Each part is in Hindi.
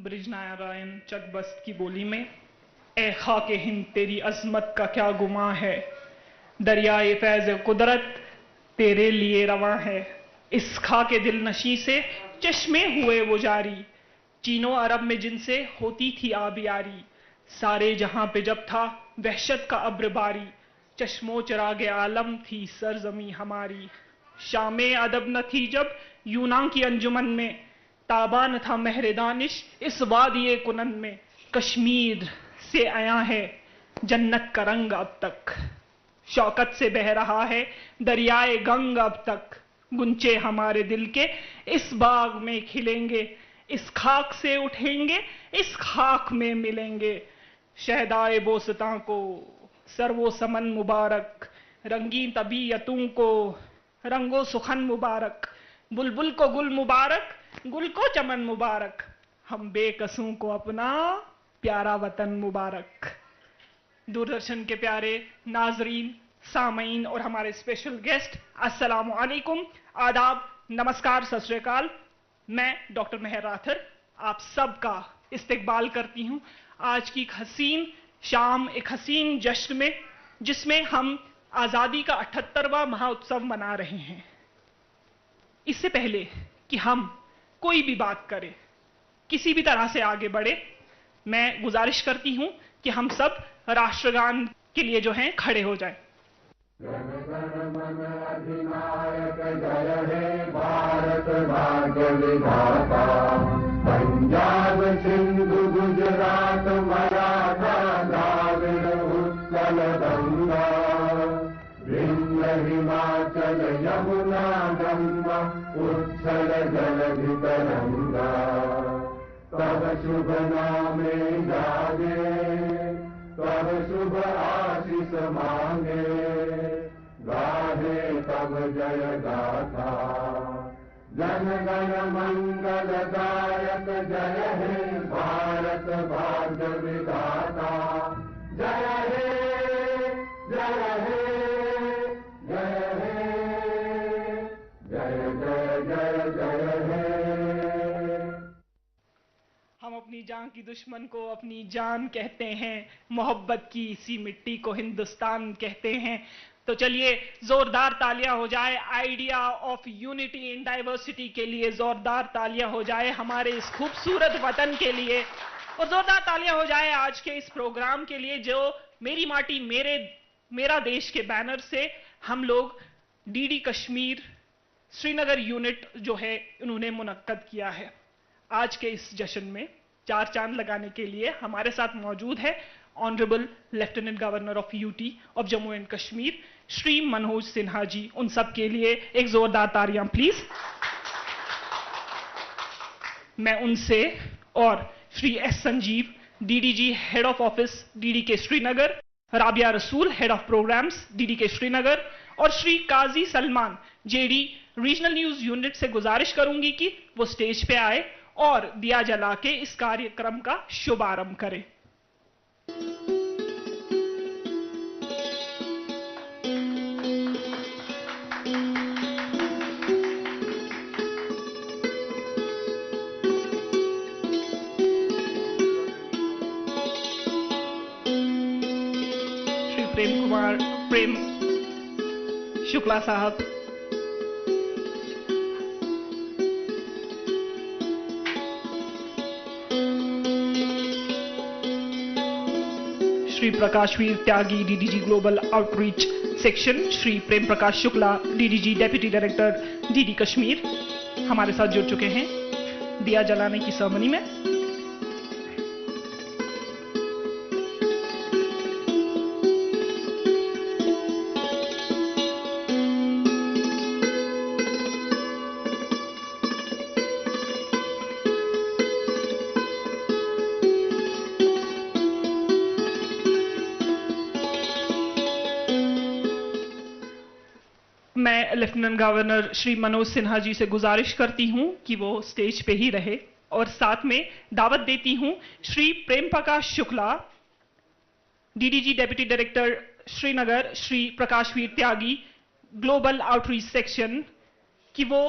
ब्रिजनारायण चकबस्त की बोली में, ए खाके हिंद तेरी अजमत का क्या गुमां है, दरियाए फैज़ कुदरत तेरे लिए रवां है। इस खाके दिल नशी से चश्मे हुए वो जारी, चीनो अरब में जिनसे होती थी आबियारी। सारे जहां पे जब था वहशत का अब्र बारी, चश्मो चिरागे आलम थी सरजमी हमारी। शामे अदब न थी जब यूनान की अंजुमन में, ताबान था महर दानिश इस वादिये कुनन में। कश्मीर से आया है जन्नत का रंग अब तक, शौकत से बह रहा है दरियाए गंग अब तक। गुंचे हमारे दिल के इस बाग में खिलेंगे, इस खाक से उठेंगे इस खाक में मिलेंगे। शहदाए बोसतां को सरवो समन मुबारक, रंगीन तबीयतों को रंगो सुखन मुबारक। बुलबुल को गुल मुबारक, गुल को चमन मुबारक, हम बेकसों को अपना प्यारा वतन मुबारक। दूरदर्शन के प्यारे नाजरीन, सामईन और हमारे स्पेशल गेस्ट, अस्सलामु अलैकुम, आदाब, नमस्कार, सत श्री अकाल। मैं डॉक्टर मेहर राथर आप सबका इस्तकबाल करती हूं आज की एक हसीन शाम, एक हसीन जश्न में, जिसमें हम आज़ादी का 78वां महाउत्सव मना रहे हैं। इससे पहले कि हम कोई भी बात करें, किसी भी तरह से आगे बढ़े, मैं गुजारिश करती हूं कि हम सब राष्ट्रगान के लिए जो हैं खड़े हो जाएं। जन गण मन अधिनायक जय हे भारत भाग्य विधाता, पंजाब सिंधु गुजरात मराठा द्राविड़ उत्कल गंगा, विंध्य हिमाचल यमुना गंगा उच्छल जलधि तरंगा। तब शुभ नामे जागे, तब शुभ आशीष मांगे, गाहे तब जय गाथा। जन गण मंगल दायक जय हे भारत भाग्य विधाता, जय हे जय हे जय हे जय जय जय जय हे। हम अपनी जान की दुश्मन को अपनी जान कहते हैं, मोहब्बत की इसी मिट्टी को हिंदुस्तान कहते हैं। तो चलिए जोरदार तालियां हो जाए idea of unity in diversity के लिए, जोरदार तालियां हो जाए हमारे इस खूबसूरत वतन के लिए, और जोरदार तालियां हो जाए आज के इस प्रोग्राम के लिए जो मेरी माटी मेरा देश के बैनर से हम लोग डीडी कश्मीर श्रीनगर यूनिट जो है उन्होंने मुनक्कद किया है। आज के इस जश्न में चार चांद लगाने के लिए हमारे साथ मौजूद है honourable lieutenant governor of UT of Jammu and Kashmir Shri Manoj Sinha ji. उन सब के लिए एक जोरदार तालियां प्लीज। मैं उनसे और Shri S Sanjeev DDG head of office DD के Srinagar, Rabia Rasool head of programs DD के श्रीनगर, और Shri Kazi Salman JD regional news unit से गुजारिश करूंगी कि वो स्टेज पे आए और दिया जला के इस कार्यक्रम का शुभारंभ करें। श्री प्रेम शुक्ला साहब, Shri Prakashveer Tyagi DDG global outreach section, Shri Prem Prakash Shukla DDG deputy director DD Kashmir हमारे साथ जुड़ चुके हैं दिया जलाने की सेरेमनी में। मैं लेफ्टिनेंट गवर्नर श्री मनोज सिन्हा जी से गुजारिश करती हूं कि वो स्टेज पे ही रहे, और साथ में दावत देती हूं Shri Prem Prakash Shukla DDG deputy director Srinagar, Shri Prakashveer Tyagi global outreach section, कि वो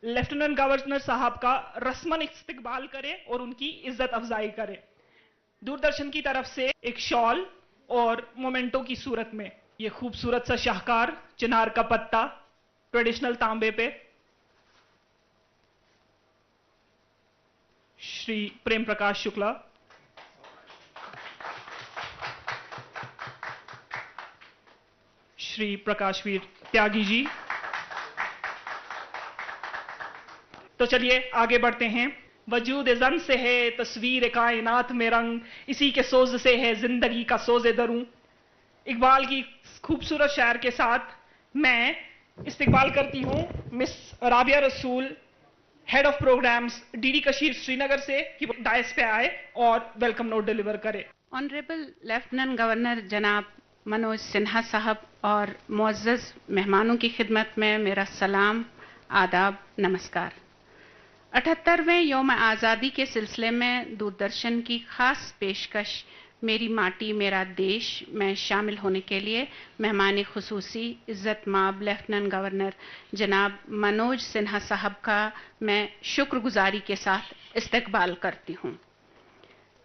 लेफ्टिनेंट गवर्नर साहब का रस्मन इस्तकबाल करें और उनकी इज्जत अफजाई करें। दूरदर्शन की तरफ से एक शॉल और मोमेंटो की सूरत में ये खूबसूरत सा शाहकार चिनार का पत्ता ट्रेडिशनल तांबे पे श्री प्रेम प्रकाश शुक्ला, श्री प्रकाशवीर त्यागी जी। तो चलिए आगे बढ़ते हैं। वजूद जन से है तस्वीर कायनात में रंग, इसी के सोज से है जिंदगी का सोजे दरूं। इकबाल की खूबसूरत शायर के साथ मैं इस्तकबाल करती हूं miss Rabia Rasool, head of programs DD Kashir Srinagar से, कि वो डायस पे आए और वेलकम नोट डिलीवर करे। ऑनरेबल लेफ्टिनेंट गवर्नर जनाब मनोज सिन्हा साहब और मुअज़्ज़ज़ मेहमानों की खिदमत में मेरा सलाम, आदाब, नमस्कार। 78वें यौम आज़ादी के सिलसिले में दूरदर्शन की ख़ास पेशकश मेरी माटी मेरा देश में शामिल होने के लिए मेहमान खुसूसी इज़्ज़त माब लेफ्टिनेंट गवर्नर जनाब मनोज सिन्हा साहब का मैं शुक्रगुजारी के साथ इस्तकबाल करती हूँ।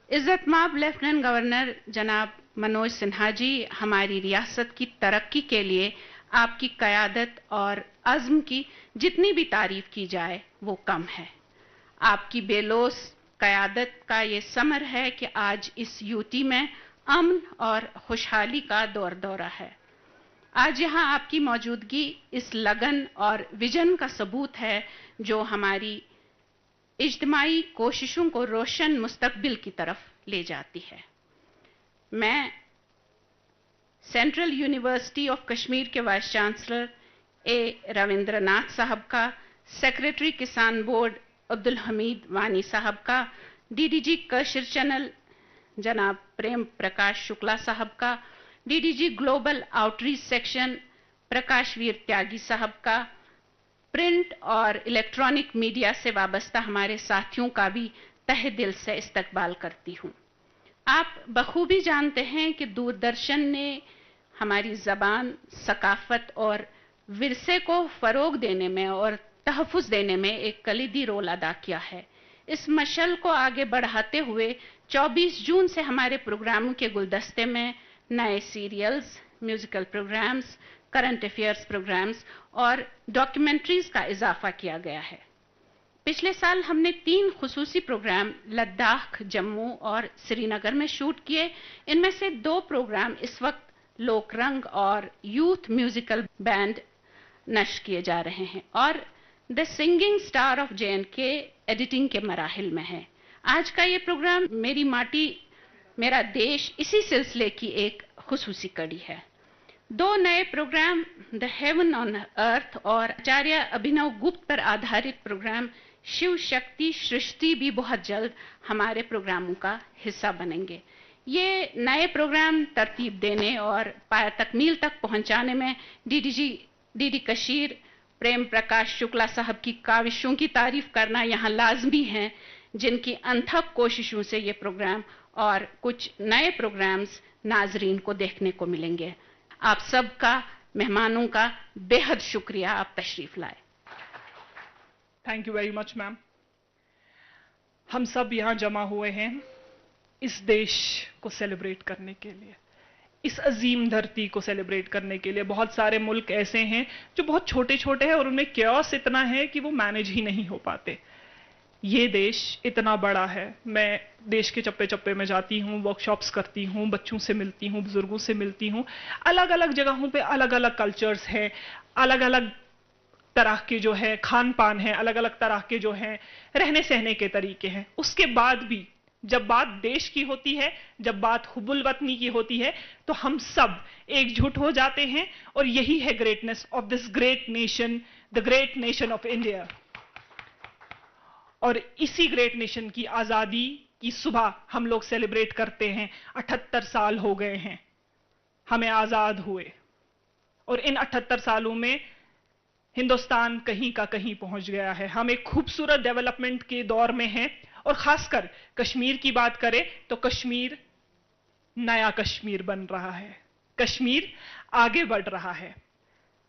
इज़्ज़त माब लेफ्टिनेंट गवर्नर जनाब मनोज सिन्हा जी, हमारी रियासत की तरक्की के लिए आपकी क़यादत और अज़्म की जितनी भी तारीफ़ की जाए वो कम है। आपकी बेलोस क़यादत का ये समर है कि आज इस यूटी में अमन और खुशहाली का दौर दौरा है। आज यहाँ आपकी मौजूदगी इस लगन और विजन का सबूत है जो हमारी इज्तिमाई कोशिशों को रोशन मुस्तकबिल की तरफ ले जाती है। मैं सेंट्रल यूनिवर्सिटी ऑफ कश्मीर के वाइस चांसलर ए रविंद्रनाथ साहब का, सेक्रेटरी किसान बोर्ड अब्दुल हमीद वानी साहब का, डीडीजी कशिर चैनल जनाब प्रेम प्रकाश शुक्ला साहब का, DDG global outreach section Prakashveer Tyagi साहब का, प्रिंट और इलेक्ट्रॉनिक मीडिया से वाबस्ता हमारे साथियों का भी तहे दिल से इस्तकबाल करती हूँ। आप बखूबी जानते हैं कि दूरदर्शन ने हमारी ज़बान, सकाफ़त और विरसे को फ़रोग देने में और तहफ़्फ़ुज़ देने में एक कलीदी रोल अदा किया है। इस मशल को आगे बढ़ाते हुए 24 जून से हमारे प्रोग्रामों के गुलदस्ते में नए serials, musical programs, current affairs programs और डॉक्यूमेंट्रीज़ का इजाफ़ा किया गया है। पिछले साल हमने 3 खुसूसी प्रोग्राम लद्दाख, जम्मू और श्रीनगर में शूट किए। इनमें से 2 प्रोग्राम इस वक्त लोकरंग और यूथ म्यूजिकल बैंड नश्र किए जा रहे हैं और the singing star of J&K editing के मराहिल में है। आज का ये प्रोग्राम मेरी माटी मेरा देश इसी सिलसिले की एक खुसूसी कड़ी है। 2 नए program the heaven on earth और आचार्य अभिनव गुप्त पर आधारित प्रोग्राम शिव शक्ति सृष्टि भी बहुत जल्द हमारे प्रोग्रामों का हिस्सा बनेंगे। ये नए प्रोग्राम तरतीब देने और पाया तकमील तक पहुंचाने में डीडी कशीर प्रेम प्रकाश शुक्ला साहब की काविशों की तारीफ करना यहाँ लाजमी है, जिनकी अनथक कोशिशों से ये प्रोग्राम और कुछ नए प्रोग्राम्स नाजरीन को देखने को मिलेंगे। आप सबका, मेहमानों का बेहद शुक्रिया, आप तशरीफ लाए। Thank you very much ma'am. हम सब यहाँ जमा हुए हैं इस देश को सेलिब्रेट करने के लिए, इस अजीम धरती को सेलिब्रेट करने के लिए। बहुत सारे मुल्क ऐसे हैं जो बहुत छोटे छोटे हैं और उनमें क्योस इतना है कि वो मैनेज ही नहीं हो पाते। ये देश इतना बड़ा है। मैं देश के चप्पे चप्पे में जाती हूँ, वर्कशॉप्स करती हूँ, बच्चों से मिलती हूँ, बुजुर्गों से मिलती हूँ। अलग अलग जगहों पे अलग अलग कल्चर्स हैं, अलग अलग तरह के जो है खान पान है, अलग अलग तरह के जो है रहने सहने के तरीके हैं। उसके बाद भी जब बात देश की होती है, जब बात हुब्बुल वतनी की होती है, तो हम सब एकजुट हो जाते हैं और यही है greatness of this great nation, the great nation of India. और इसी ग्रेट नेशन की आजादी की सुबह हम लोग सेलिब्रेट करते हैं। 78 साल हो गए हैं हमें आजाद हुए और इन 78 सालों में हिंदुस्तान कहीं का कहीं पहुंच गया है। हम एक खूबसूरत डेवलपमेंट के दौर में हैं और खासकर कश्मीर की बात करें तो कश्मीर नया कश्मीर बन रहा है, कश्मीर आगे बढ़ रहा है।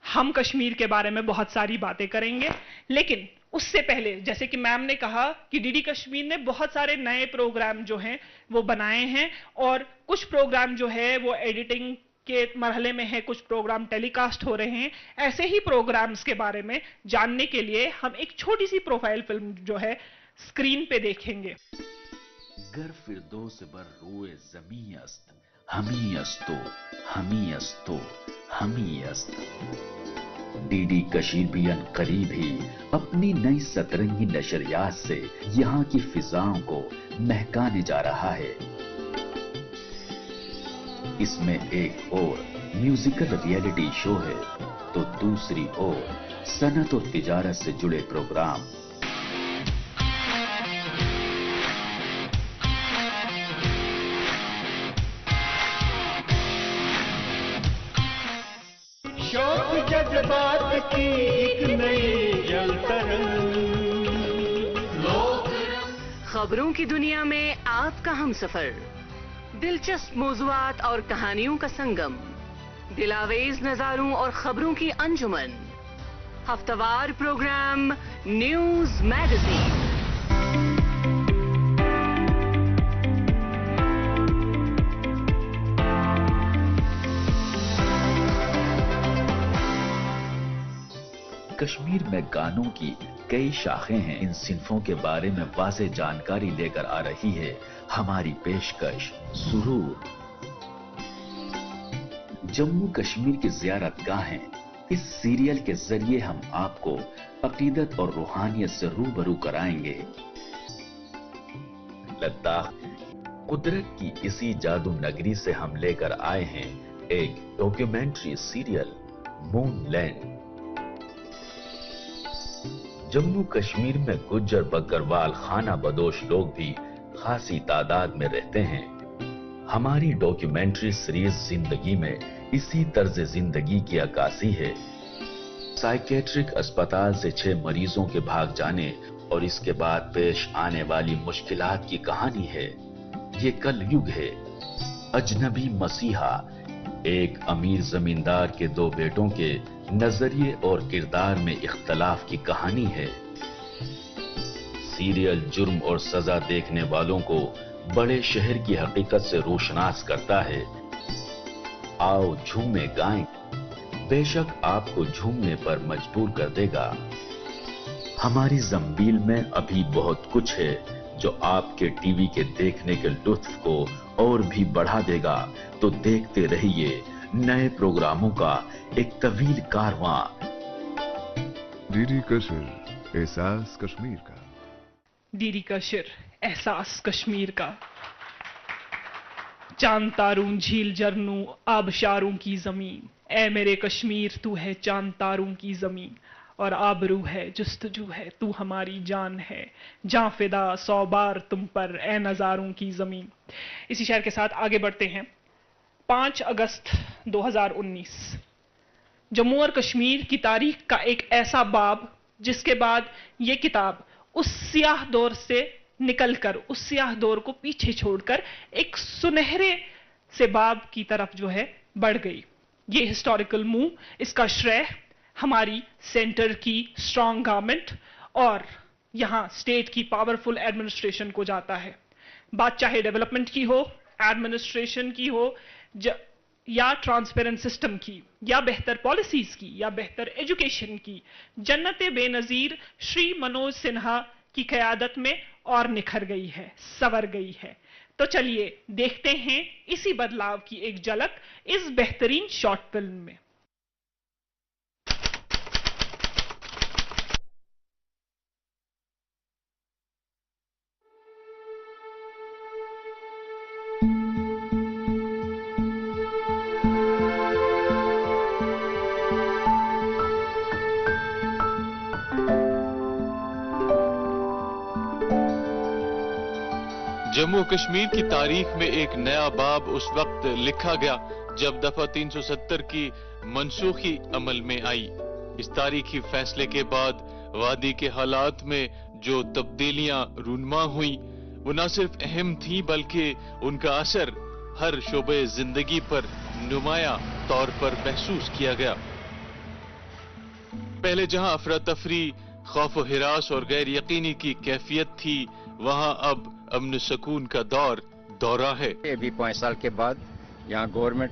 हम कश्मीर के बारे में बहुत सारी बातें करेंगे, लेकिन उससे पहले जैसे कि मैम ने कहा कि डीडी कश्मीर ने बहुत सारे नए प्रोग्राम जो हैं वो बनाए हैं, और कुछ प्रोग्राम जो है वो एडिटिंग के मरहले में है, कुछ प्रोग्राम टेलीकास्ट हो रहे हैं। ऐसे ही प्रोग्राम्स के बारे में जानने के लिए हम एक छोटी सी प्रोफाइल फिल्म जो है स्क्रीन पे देखेंगे। गर फिरदौस बर रोए ज़मी अस्त, हमी अस्तो, हमी अस्तो, हमी अस्त। डीडी कशीर भी अनकरीब ही अपनी नई सतरंगी नशरियात से यहाँ की फिजाओं को महकाने जा रहा है। इसमें एक और म्यूजिकल रियलिटी शो है, तो दूसरी ओर सनत और तिजारत से जुड़े प्रोग्राम। शौक जज्बात की एक नई जल तरंग, खबरों की दुनिया में आपका हमसफर, दिलचस्प मौज़ूआत और कहानियों का संगम, दिलावेज नजारों और खबरों की अंजुमन। हफ्तावार प्रोग्राम न्यूज मैगजीन। कश्मीर में गानों की कई शाखें हैं। इन सिन्फों के बारे में वाज़ेह जानकारी लेकर आ रही है हमारी पेशकश सुरूर। जम्मू कश्मीर की ज़ियारतगाहें। इस सीरियल के जरिए हम आपको अकीदत और रूहानियत से रूबरू कराएंगे। लद्दाख, कुदरत की इसी जादू नगरी से हम लेकर आए हैं एक documentary serial moonland. Jammu Kashmir में गुज्जर बकरवाल खाना बदोश लोग भी खासी तादाद में रहते हैं। हमारी डॉक्यूमेंट्री सीरीज जिंदगी में इसी तर्ज जिंदगी की अक्कासी है। साइकेट्रिक अस्पताल से 6 मरीजों के भाग जाने और इसके बाद पेश आने वाली मुश्किलात की कहानी है। ये कलयुग है। अजनबी मसीहा, एक अमीर जमींदार के 2 बेटों के नजरिए और किरदार में इख्तलाफ की कहानी है। सीरियल जुर्म और सजा देखने वालों को बड़े शहर की हकीकत से रोशनास करता है। आओ झूमे गाएं, बेशक आपको झूमने पर मजबूर कर देगा। हमारी जंबील में अभी बहुत कुछ है जो आपके टीवी के देखने के लुत्फ को और भी बढ़ा देगा। तो देखते रहिए नए प्रोग्रामों का एक तवील कारवां। डीडी कशीर, एहसास कश्मीर का। डीडी कशीर, एहसास कश्मीर का। चांद तारों झील झरनों आबशारों की जमीन, ए मेरे कश्मीर तू है चांद तारों की जमीन, और आबरू है जुस्तजू है तू हमारी जान है, जां फिदा 100 बार तुम पर ए नजारों की जमीन। इसी शेर के साथ आगे बढ़ते हैं। 5 अगस्त 2019 जम्मू और कश्मीर की तारीख का एक ऐसा बाब जिसके बाद ये किताब उस सियाह दौर से निकलकर, उस सियाह दौर को पीछे छोड़कर एक सुनहरे से बाब की तरफ जो है बढ़ गई। ये हिस्टोरिकल मूव, इसका श्रेय हमारी सेंटर की स्ट्रॉन्ग गवर्नमेंट और यहां स्टेट की पावरफुल एडमिनिस्ट्रेशन को जाता है। बात चाहे डेवलपमेंट की हो, एडमिनिस्ट्रेशन की हो, या ट्रांसपेरेंट सिस्टम की, या बेहतर पॉलिसीज की, या बेहतर एजुकेशन की, जन्नत बेनजीर श्री मनोज सिन्हा की क़यादत में और निखर गई है, संवर गई है। तो चलिए देखते हैं इसी बदलाव की एक झलक इस बेहतरीन शॉर्ट फिल्म में। जम्मू कश्मीर की तारीख में एक नया बाब उस वक्त लिखा गया जब दफा 370 की मनसूखी अमल में आई। इस तारीखी फैसले के बाद वादी के हालात में जो तब्दीलियां रूनमा हुई वो न सिर्फ अहम थी बल्कि उनका असर हर शोबे जिंदगी पर नुमाया तौर पर महसूस किया गया। पहले जहां अफरा तफरी, खौफ व हिरास और गैर यकीनी की कैफियत थी, वहां अब अमन सुकून का दौरा है। अभी 5 साल के बाद यहाँ गवर्नमेंट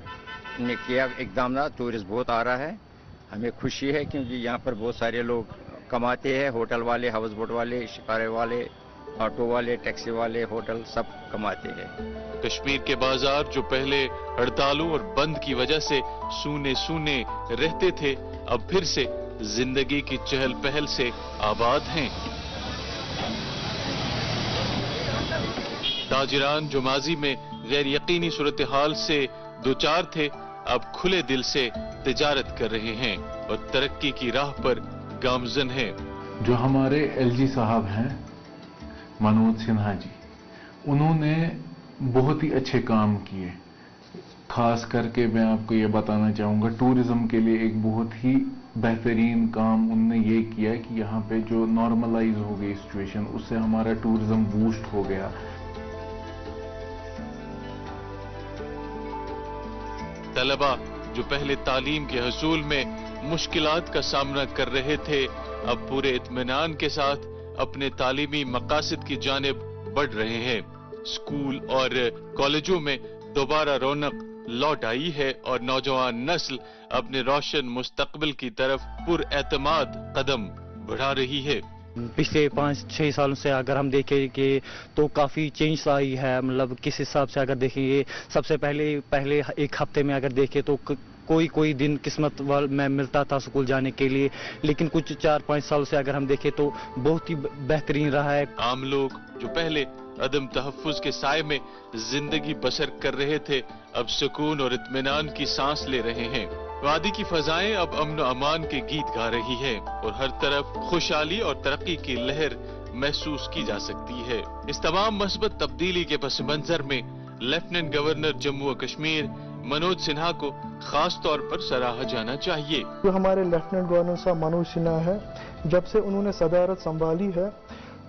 ने किया इकदाम, टूरिस्ट बहुत आ रहा है, हमें खुशी है क्योंकि यहाँ पर बहुत सारे लोग कमाते हैं, होटल वाले, हाउस बोट वाले, शिकारे वाले, ऑटो वाले, टैक्सी वाले, होटल सब कमाते हैं। कश्मीर के बाजार जो पहले हड़तालों और बंद की वजह से सूने सूने रहते थे, अब फिर से जिंदगी की चहल पहल से आबाद हैं। ताजिरान जो माजी में गैर यकीनी सूरत हाल से दोचार थे, अब खुले दिल से तिजारत कर रहे हैं और तरक्की की राह पर गामजन हैं। जो हमारे एलजी साहब हैं मनोज सिन्हा जी, उन्होंने बहुत ही अच्छे काम किए। खास करके मैं आपको ये बताना चाहूँगा, टूरिज्म के लिए एक बहुत ही बेहतरीन काम उन्होंने ये किया कि यहाँ पे जो नॉर्मलाइज हो गई सिचुएशन, उससे हमारा टूरिज्म बूस्ट हो गया। तलबा जो पहले तालीम के हसूल में मुश्किलात का सामना कर रहे थे, अब पूरे इत्मीनान के साथ अपने तालीमी मकासद की जानिब बढ़ रहे हैं। स्कूल और कॉलेजों में दोबारा रौनक लौट आई है और नौजवान नस्ल अपने रोशन मुस्तकबिल की तरफ पुरएतमाद कदम बढ़ा रही है। पिछले 5-6 सालों से अगर हम देखें कि तो काफ़ी चेंज आई है। मतलब किस हिसाब से अगर देखेंगे, सबसे पहले एक हफ्ते में अगर देखें तो कोई दिन किस्मत में मिलता था स्कूल जाने के लिए, लेकिन कुछ 4-5 साल से अगर हम देखें तो बहुत ही बेहतरीन रहा है। आम लोग जो पहले अदम तहफ्फुज के साए में जिंदगी बसर कर रहे थे, अब सुकून और इत्मीनान की सांस ले रहे हैं। वादी की फजाएं अब अमन और अमान के गीत गा रही है और हर तरफ खुशहाली और तरक्की की लहर महसूस की जा सकती है। इस तमाम मस्बत तब्दीली के पस मंजर में लेफ्टिनेंट गवर्नर जम्मू और कश्मीर मनोज सिन्हा को खास तौर पर सराहा जाना चाहिए। जो हमारे लेफ्टिनेंट गवर्नर साहब मनोज सिन्हा है, जब से उन्होंने सदारत संभाली है,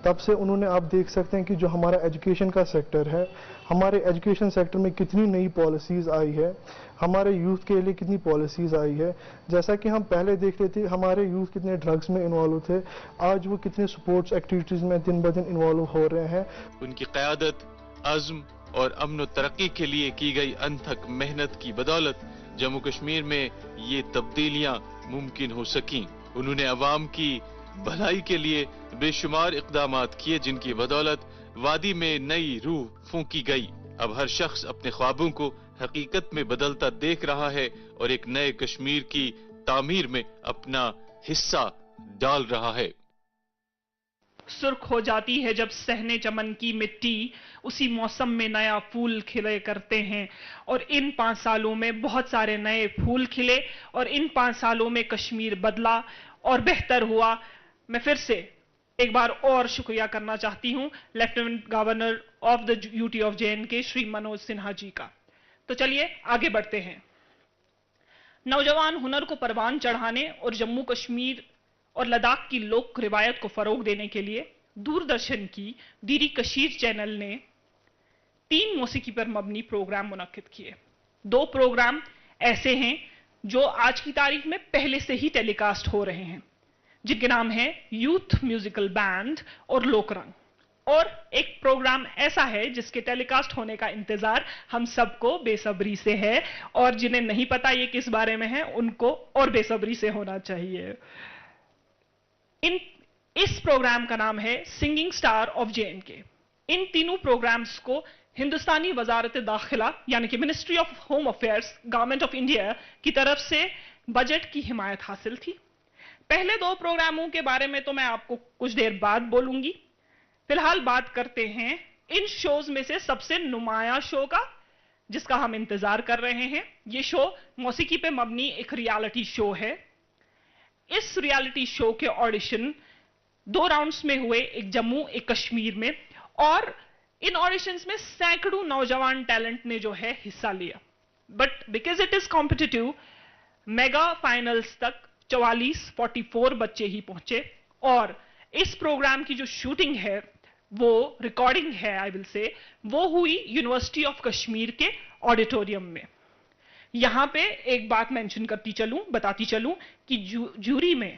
तब से उन्होंने, आप देख सकते हैं कि जो हमारा एजुकेशन का सेक्टर है, हमारे एजुकेशन सेक्टर में कितनी नई पॉलिसीज आई है, हमारे यूथ के लिए कितनी पॉलिसीज आई है। जैसा कि हम पहले देखते थे हमारे यूथ कितने ड्रग्स में इन्वॉल्व थे, आज वो कितने स्पोर्ट्स एक्टिविटीज में दिन ब दिन इन्वॉल्व हो रहे हैं। उनकी क़यादत, अज़्म और अमन और तरक्की के लिए की गई अनथक मेहनत की बदौलत जम्मू कश्मीर में ये तब्दीलियां मुमकिन हो सकी। उन्होंने अवाम की भलाई के लिए बेशुमार इक़दामात किए, जिनकी बदौलत वादी में नई रूह फूंकी गई। अब हर शख्स अपने ख्वाबों को हकीकत में बदलता देख रहा है और एक नए कश्मीर की तामीर में अपना हिस्सा डाल रहा है। सुर्ख हो जाती है जब सहने चमन की मिट्टी, उसी मौसम में नया फूल खिले करते हैं। और इन 5 सालों में बहुत सारे नए फूल खिले और इन 5 सालों में कश्मीर बदला और बेहतर हुआ। मैं फिर से एक बार और शुक्रिया करना चाहती हूं lieutenant governor of the UT of JNK Shri Manoj Sinha ji का। तो चलिए आगे बढ़ते हैं। नौजवान हुनर को परवान चढ़ाने और जम्मू कश्मीर और लद्दाख की लोक रिवायत को फरोग देने के लिए दूरदर्शन की डीडी कशीर चैनल ने 3 मौसीकी पर मबनी प्रोग्राम मुनक्किद किए। 2 प्रोग्राम ऐसे हैं जो आज की तारीख में पहले से ही टेलीकास्ट हो रहे हैं, जिनके नाम है यूथ म्यूजिकल बैंड और लोकरंग। और एक प्रोग्राम ऐसा है जिसके टेलीकास्ट होने का इंतजार हम सबको बेसब्री से है, और जिन्हें नहीं पता ये किस बारे में है उनको और बेसब्री से होना चाहिए। इस प्रोग्राम का नाम है सिंगिंग स्टार ऑफ JNK। इन तीनों प्रोग्राम्स को हिंदुस्तानी वजारत दाखिला यानी कि ministry of home affairs, government of India की तरफ से बजट की हिमायत हासिल थी। पहले 2 प्रोग्रामों के बारे में तो मैं आपको कुछ देर बाद बोलूंगी। फिलहाल बात करते हैं इन शोज में से सबसे नुमाया शो का, जिसका हम इंतजार कर रहे हैं। यह शो मौसीकी पे मबनी एक रियलिटी शो है। इस रियलिटी शो के ऑडिशन 2 राउंड्स में हुए, एक जम्मू एक कश्मीर में, और इन ऑडिशंस में सैकड़ों नौजवान टैलेंट ने जो है हिस्सा लिया। But because it is competitive, mega finals तक 44 बच्चे ही पहुंचे। और इस प्रोग्राम की जो शूटिंग है, वो रिकॉर्डिंग है आई विल से, वो हुई यूनिवर्सिटी ऑफ कश्मीर के ऑडिटोरियम में। यहां पे एक बात मेंशन बताती चलूं कि जूरी में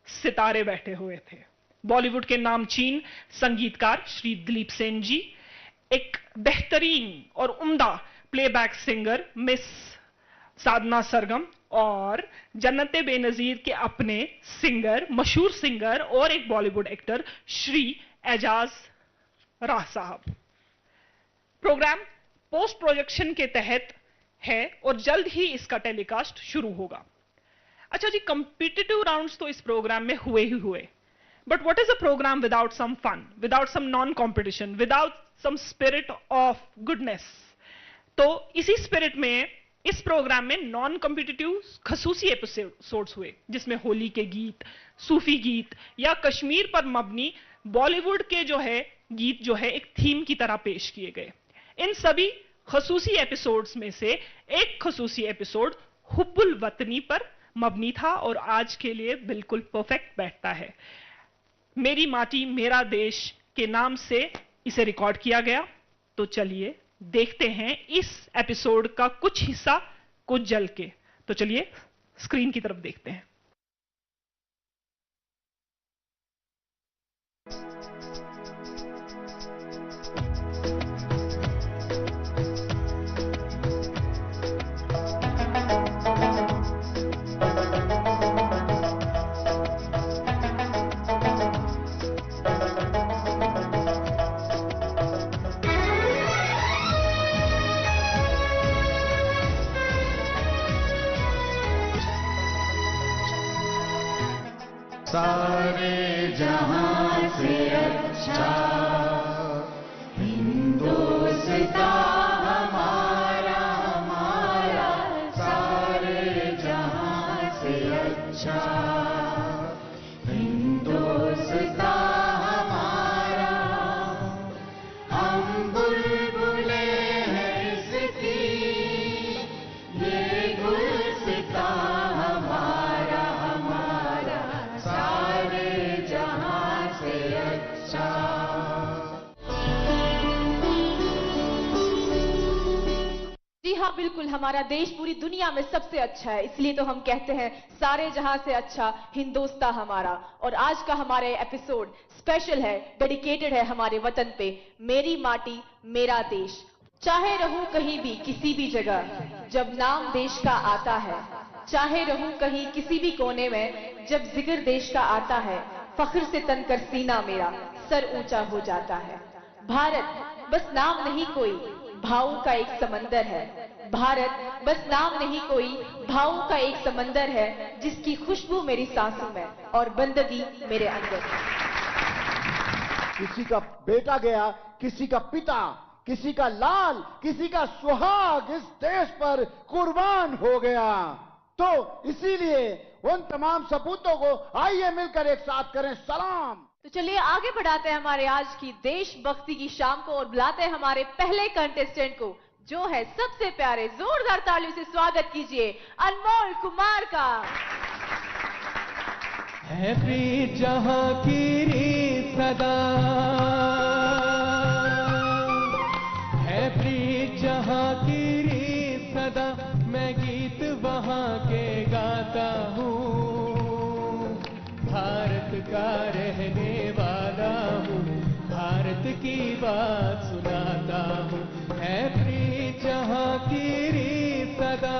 सितारे बैठे हुए थे। बॉलीवुड के नामचीन संगीतकार श्री दिलीप सेन जी, एक बेहतरीन और उम्दा playback singer miss Sadhana Sargam, और जन्नते बेनजीर के अपने सिंगर, मशहूर सिंगर और एक बॉलीवुड एक्टर श्री एजाज राह साहब। प्रोग्राम पोस्ट प्रोजेक्शन के तहत है और जल्द ही इसका टेलीकास्ट शुरू होगा। अच्छा जी, कॉम्पिटिटिव राउंड्स तो इस प्रोग्राम में हुए ही हुए, but what is a program without some fun, without some non competition, without some spirit of goodness? तो इसी स्पिरिट में इस प्रोग्राम में नॉन कॉम्पिटिटिव खसूसी एपिसोड्स हुए, जिसमें होली के गीत, सूफी गीत या कश्मीर पर मबनी बॉलीवुड के गीत एक थीम की तरह पेश किए गए। इन सभी खसूसी एपिसोड्स में से एक खसूसी एपिसोड हुब्बुल वतनी पर मबनी था और आज के लिए बिल्कुल परफेक्ट बैठता है। मेरी माटी मेरा देश के नाम से इसे रिकॉर्ड किया गया। तो चलिए देखते हैं इस एपिसोड का कुछ हिस्सा कुछ जल के। तो चलिए स्क्रीन की तरफ देखते हैं। सारे जहां से अच्छा हिंदुस्तां हमारा हमारा, सारे जहां से अच्छा हिंदुस्तां हमारा। हम बुलबुले हैं इसकी, ये गुलसितां हमारा हमारा, सारे जहां से अच्छा। जी हाँ, बिल्कुल, हमारा देश पूरी दुनिया में सबसे अच्छा है, इसलिए तो हम कहते हैं सारे जहां से अच्छा हिंदुस्तां हमारा। और आज का हमारा एपिसोड स्पेशल है, डेडिकेटेड है हमारे वतन पे, मेरी माटी मेरा देश। चाहे रहूं कहीं भी किसी भी जगह, जब नाम देश का आता है, चाहे रहूं कहीं किसी भी कोने में, जब जिक्र देश का आता है, फख्र से तनकर सीना मेरा सर ऊंचा हो जाता है। भारत बस नाम नहीं कोई, भावों का एक समंदर है। भारत बस नाम नहीं कोई, भावों का एक समंदर है, जिसकी खुशबू मेरी सांसों में और बंदगी मेरे अंदर। किसी का बेटा गया, किसी का पिता, किसी का लाल, किसी का सुहाग इस देश पर कुर्बान हो गया। तो इसीलिए उन तमाम सपूतों को आइए मिलकर एक साथ करें सलाम। तो चलिए आगे बढ़ाते हैं हमारे आज की देशभक्ति की शाम को और बुलाते हैं हमारे पहले कंटेस्टेंट को, जो है सबसे प्यारे। जोरदार तालियों से स्वागत कीजिए अनमोल कुमार का। है प्रीत जहां की रीत सदा, है प्रीत जहां की रीत सदा, मैं गीत वहां के गाता हूँ। भारत का रहने वाला हूँ, भारत की बात सुनाता हूँ। है प्रीत जहां की रीत सदा।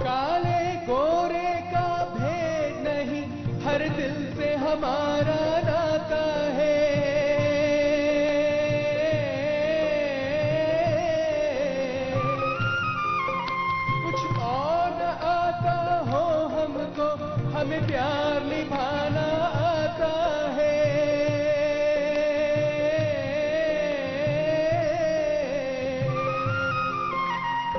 काले गोरे का भेद नहीं, हर दिल से हमारा नाता है। कुछ और न आता हो हमको, हमें प्यार निभाना आता है।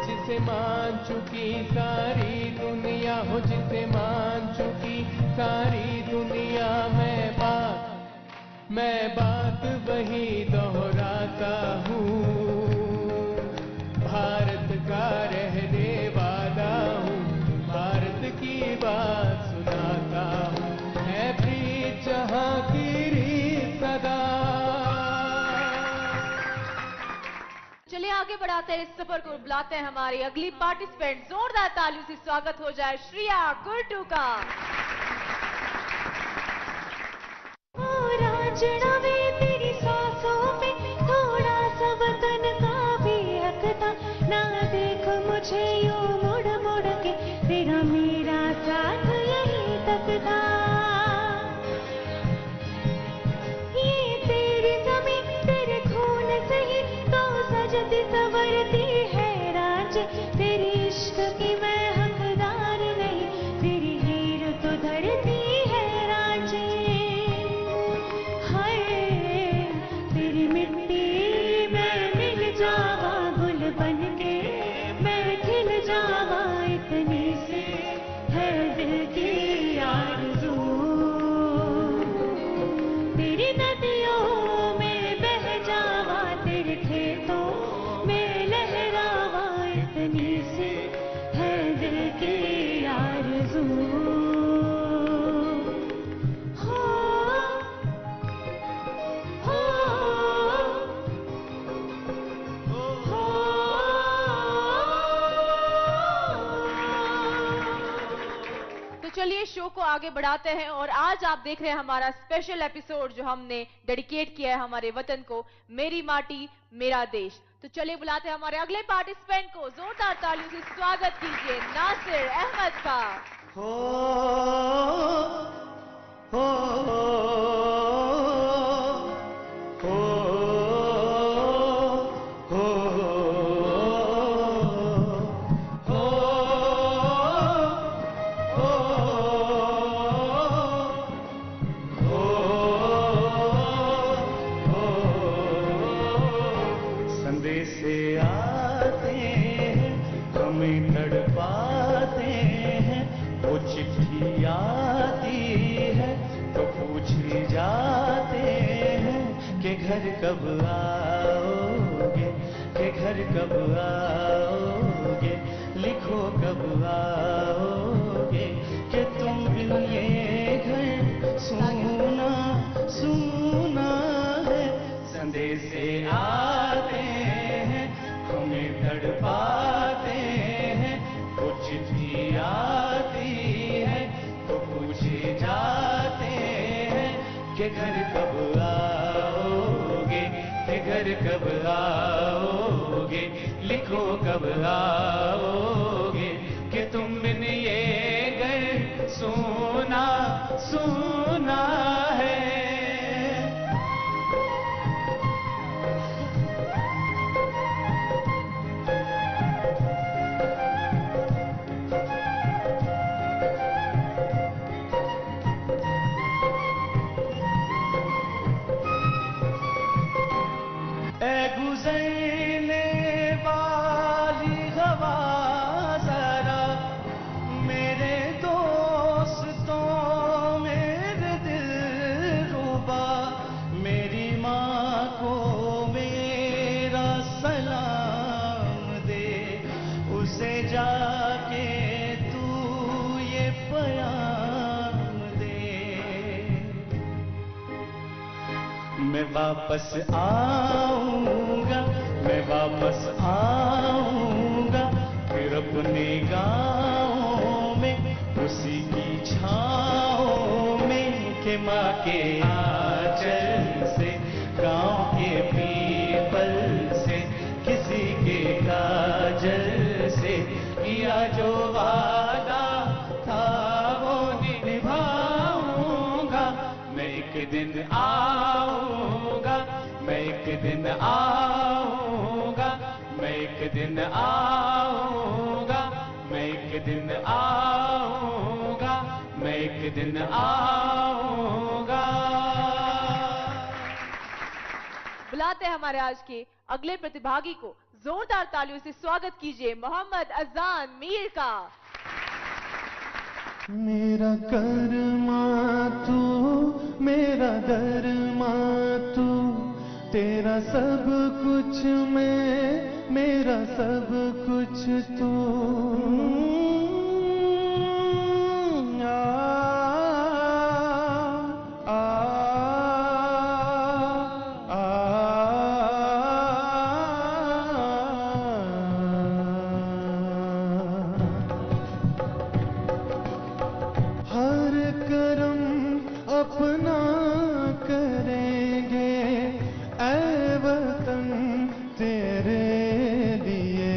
जिसे मान चुकी सारी दुनिया हो, जिसे मान चुकी सारी दुनिया, मैं बात वही दोहराता हूँ। भारत का आगे बढ़ाते हैं इस सफर को, बुलाते हैं हमारी अगली पार्टिसिपेंट। जोरदार तालियों से स्वागत हो जाए श्रिया कुर्टू का। रांझना वे तेरी सांसों पे थोड़ा सा वतन का भी हक था, ना देख मुझे यूं मुड़ मुड़ के, तेरा मेरा साथ यहीं तक था। ये तेरी ज़मीं तेरे खून से ही तो सजती संवरती है राज, तेरी इश्क की मैं हकदार नहीं, तेरी हीर तो धरती है राज। तेरी मिट्टी में मिल जावा गुल बन के, मैं खिल जावा, इतनी सी है दिल की आरज़ू। तेरी नदियों में बह जावा, तेरे खेतों में लहरावा, इतनी सी है दिल की आरज़ू। चलिए शो को आगे बढ़ाते हैं और आज आप देख रहे हैं हमारा स्पेशल एपिसोड जो हमने डेडिकेट किया है हमारे वतन को, मेरी माटी मेरा देश। तो चलिए बुलाते हैं हमारे अगले पार्टिसिपेंट को, जोरदार तालियों से स्वागत कीजिए नासिर अहमद का। घर कब आओगे, के घर कब आओगे, लिखो कब आओगे, कि तुम बिन ये घर सुना सुना है। संदेश आते हैं हमें तड़पाते हैं, वो चिट्ठी आती है तो पूछे जाते हैं कि घर कब घर कब आओगे, लिखो कब आओगे, कि तुम बिन ये घर सुना सुना है। गुजरने वाली हवा जरा मेरे दोस्तों, मेरे दिल रुबा, मेरी माँ को मेरा सलाम दे, उसे जाके तू ये प्याम दे। मैं वापस आऊंगा, मैं वापस आऊंगा, फिर अपने गाँव में उसी की छाँव में, के माँ के आंचल से, गाँव के पीपल से, किसी के काजल से, किया जो वादा था वो निभाऊंगा। मैं एक दिन आऊंगा, मैं एक दिन आऊंगा, मैं एक दिन आऊंगा, मैं एक दिन आऊंगा, मैं एक दिन आऊंगा। बुलाते हैं हमारे आज के अगले प्रतिभागी को, जोरदार तालियों से स्वागत कीजिए मोहम्मद अजान मीर का। मेरा कर्मा तू, मेरा दरमा तू, तेरा सब कुछ मैं, मेरा सब कुछ तू। अपना करेंगे ऐ वतन तेरे लिए।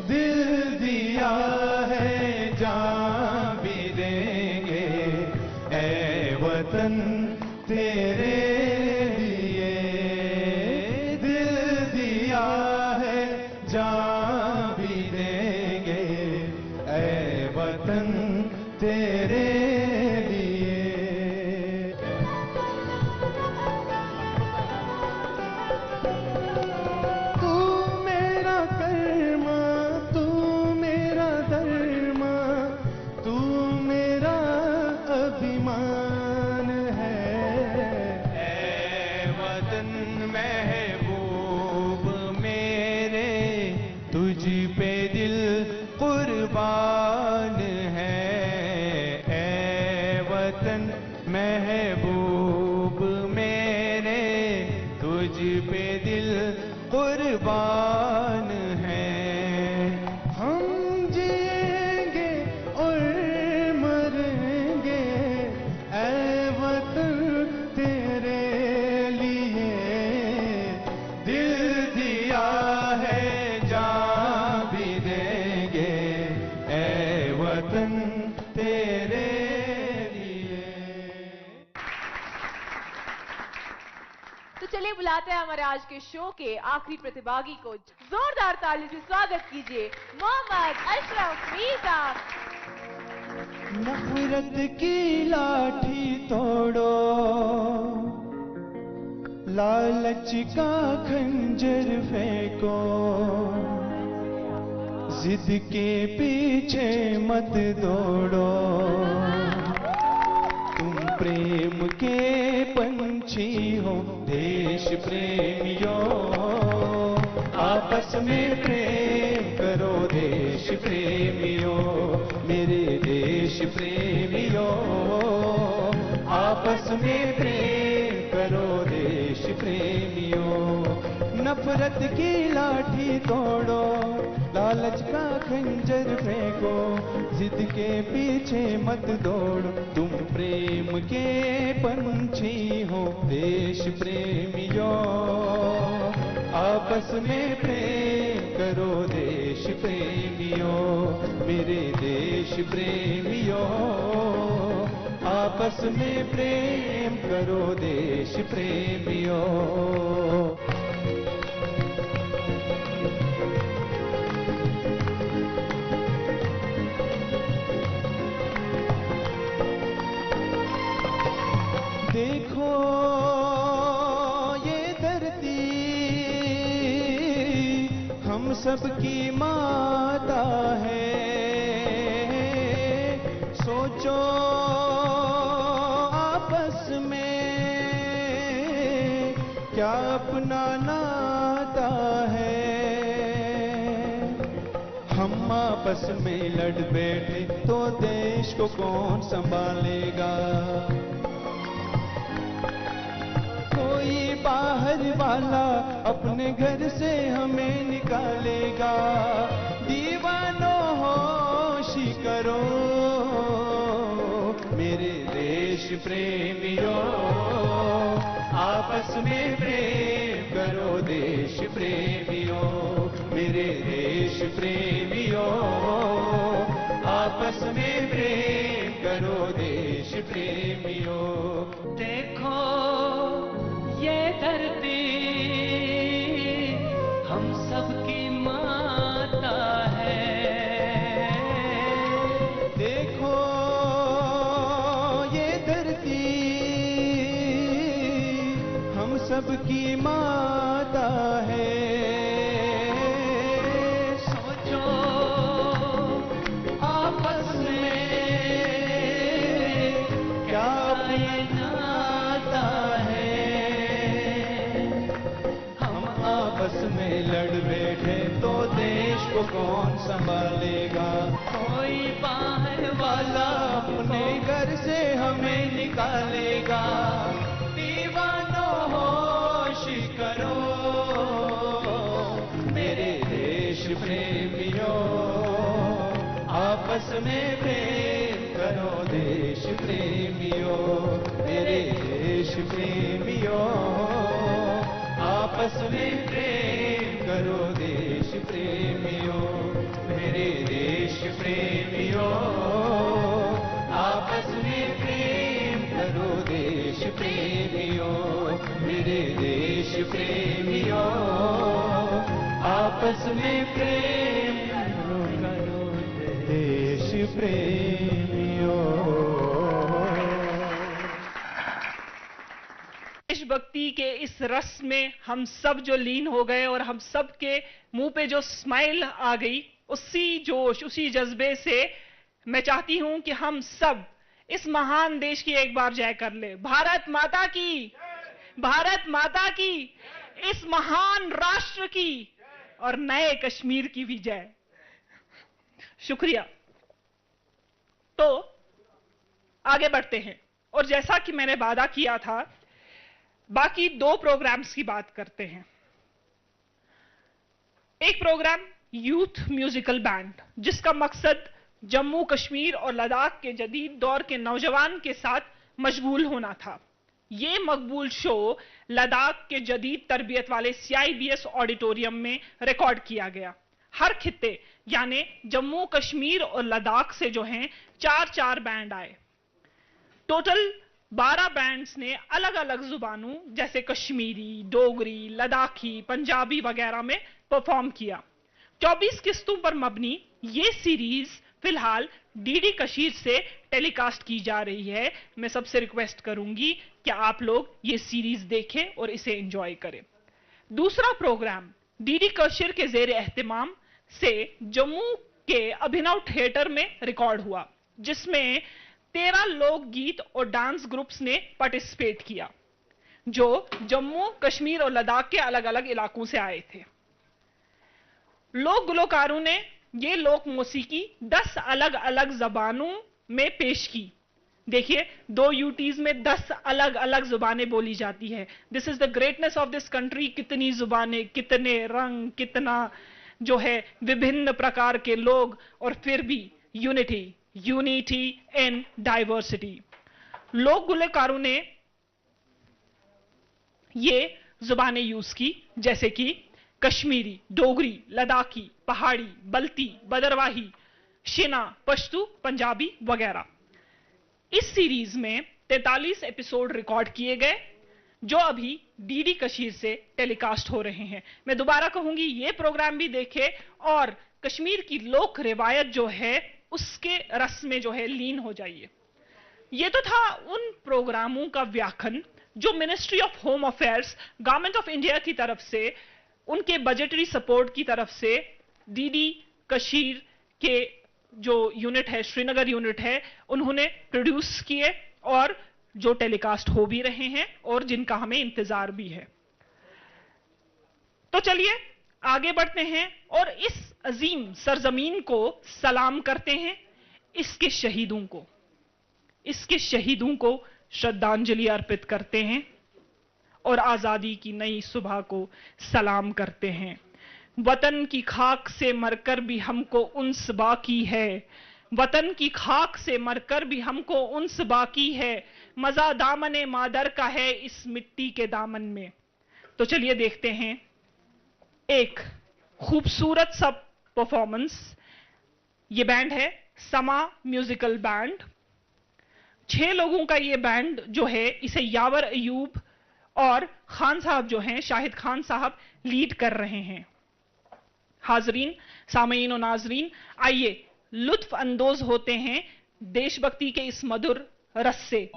दिल दिया है जान भी देंगे ऐ वतन तेरे लिए। दिल दिया है जान भी देंगे ऐ वतन तेरे लिए। तू मेरा कर्मा, तू मेरा धर्मा, तू मेरा अभिमान है। ऐ वतन महबूब मेरे, तुझ पे दिल कुर्बान है। ऐ वतन महबूब मेरे, तुझ पे दिल कुर्बान है। हम जिएंगे और मरेंगे ऐ वतन तेरे लिए। दिल दिया है जान भी देंगे ऐ वतन तेरे लिए। तो चलिए बुलाते हैं हमारे आज के शो के आखिरी प्रतिभागी को। जोरदार ताली से स्वागत कीजिए मोहम्मद अशरफ मीज़ा। नफरत की लाठी तोड़ो, लालच का खंजर फेंको, जिद के पीछे मत दौड़ो। तुम प्रेम के पंछी हो देश प्रेमियों, आपस में प्रेम करो देश प्रेमियों। मेरे देश प्रेमियों, आपस में प्रेम करो देश प्रेमियों। नफरत की लाठी तोड़ो, लालच का खंजर फेंको, जिद के पीछे मत दौड़ो। तुम प्रेम के पंछी हो देश प्रेमियों, आपस में प्रेम करो देश प्रेमियों। मेरे देश प्रेमियों, आपस में प्रेम करो देश प्रेमियों। देखो ये धरती हम सबकी माता है। सोचो आपस में क्या अपना नाता है। हम आपस में लड़ बैठे तो देश को कौन संभालेगा। कोई बाहर वाला अपने घर से हमें निकालेगा। दीवानों होशी करो मेरे देश प्रेमियों, आपस में प्रेम करो देश प्रेमियों। मेरे देश प्रेमियों, आपस में प्रेम करो देश प्रेमियों। देखो ये धरती हम सबकी माता है। देखो ये धरती हम सबकी माता है। सोचो आपस में क्या ये नाता है। हम आपस में लड़ बैठे तो देश को कौन संभालेगा। कोई बाहर वाला अपने घर से हमें निकालेगा। दीवानों होश करो मेरे देश प्रेमियों, आपस में प्रेम करो देश प्रेमियों, मेरे देश प्रेमियों, आपस में प्रेम करो देश प्रेमियों, मेरे देश प्रेमियों, आपस में प्रेम करो देश प्रेमियों, मेरे देश प्रेमियों, आपस में प्रेम करो देश प्रेमियों। देशभक्ति के इस रस में हम सब जो लीन हो गए और हम सब के मुंह पे जो स्माइल आ गई, उसी जोश उसी जज्बे से मैं चाहती हूं कि हम सब इस महान देश की एक बार जय कर ले। भारत माता की, भारत माता की, इस महान राष्ट्र की और नए कश्मीर की भी जय। शुक्रिया। तो आगे बढ़ते हैं और जैसा कि मैंने वादा किया था, बाकी 2 प्रोग्राम्स की बात करते हैं। एक प्रोग्राम यूथ म्यूजिकल बैंड, जिसका मकसद जम्मू कश्मीर और लद्दाख के जदीद दौर के नौजवान के साथ मशगूल होना था। ये मकबूल शो लद्दाख के जदीद तरबियत वाले CIBS ऑडिटोरियम में रिकॉर्ड किया गया। हर खित्ते यानी जम्मू कश्मीर और लद्दाख से जो हैं 4-4 बैंड आए। टोटल 12 बैंड्स ने अलग अलग जुबानों जैसे कश्मीरी, डोगरी, लद्दाखी, पंजाबी वगैरह में परफॉर्म किया। 24 किस्तों पर मबनी ये सीरीज फिलहाल डीडी कशीर से टेलीकास्ट की जा रही है। मैं सबसे रिक्वेस्ट करूंगी कि आप लोग ये सीरीज देखें और इसे एंजॉय करें। दूसरा प्रोग्राम डीडी कशीर के जेर एहतिमाम से जम्मू के अभिनव थिएटर में रिकॉर्ड हुआ, जिसमें 13 लोकगीत और डांस ग्रुप्स ने पार्टिसिपेट किया, जो जम्मू कश्मीर और लद्दाख के अलग अलग इलाकों से आए थे। लोक गुलकारों ने ये लोक मौसीकी 10 अलग अलग जबानों में पेश की। देखिए, 2 यूटीज में 10 अलग अलग जुबानें बोली जाती है। This is the greatness of this country. कितनी जुबानें, कितने रंग, कितना जो है विभिन्न प्रकार के लोग, और फिर भी यूनिटी, यूनिटी इन डाइवर्सिटी। लोक गुलकारों ने ये जुबानें यूज की, जैसे कि कश्मीरी, डोगरी, लद्दाखी, पहाड़ी, बल्ती, बदरवाही, शिना, पश्तू, पंजाबी वगैरह। इस सीरीज में 43 एपिसोड रिकॉर्ड किए गए, जो अभी डीडी कशीर से टेलीकास्ट हो रहे हैं। मैं दोबारा कहूंगी, ये प्रोग्राम भी देखें और कश्मीर की लोक रिवायत जो है उसके रस में जो है लीन हो जाइए। ये तो था उन प्रोग्रामों का व्याख्यान जो ministry of home affairs, government of India की तरफ से, उनके बजटरी सपोर्ट की तरफ से डीडी कशीर के जो यूनिट है, श्रीनगर यूनिट है, उन्होंने प्रोड्यूस किए और जो टेलीकास्ट हो भी रहे हैं और जिनका हमें इंतजार भी है। तो चलिए आगे बढ़ते हैं और इस अजीम सरजमीन को सलाम करते हैं, इसके शहीदों को श्रद्धांजलि अर्पित करते हैं और आजादी की नई सुबह को सलाम करते हैं। वतन की खाक से मरकर भी हमको उन्स बाकी है, वतन की खाक से मरकर भी हमको उन्स बाकी है, मजा दामने मादर का है इस मिट्टी के दामन में। तो चलिए देखते हैं एक खूबसूरत सा परफॉर्मेंस। ये बैंड है समा म्यूजिकल बैंड। 6 लोगों का ये बैंड जो है, इसे यावर अयूब और खान साहब जो हैं, शाहिद खान साहब लीड कर रहे हैं। हाजरीन, सामईन और नाजरीन, आइए लुत्फ अंदोज होते हैं देशभक्ति के इस मधुर रस से।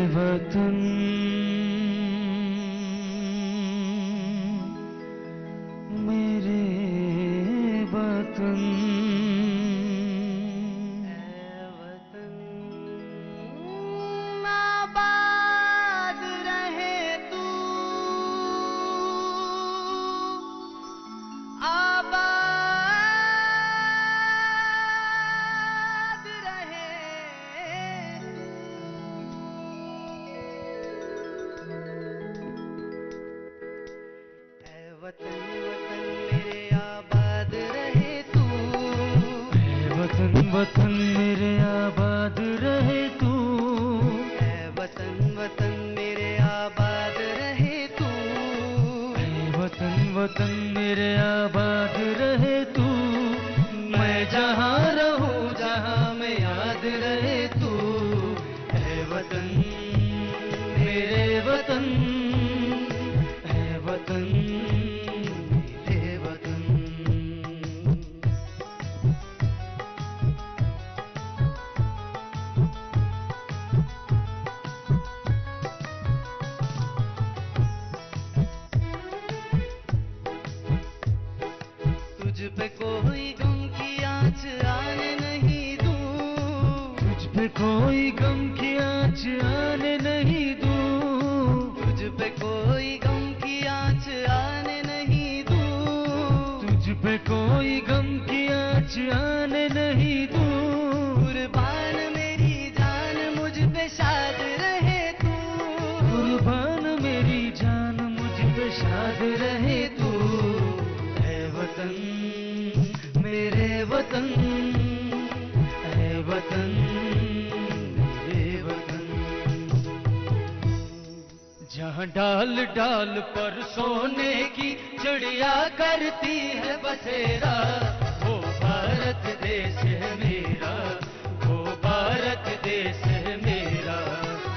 वतन वतन ऐ वतन मेरे वतन। जहाँ डाल डाल पर सोने की चिड़िया करती है बसेरा, वो भारत देश है मेरा, वो भारत देश है मेरा।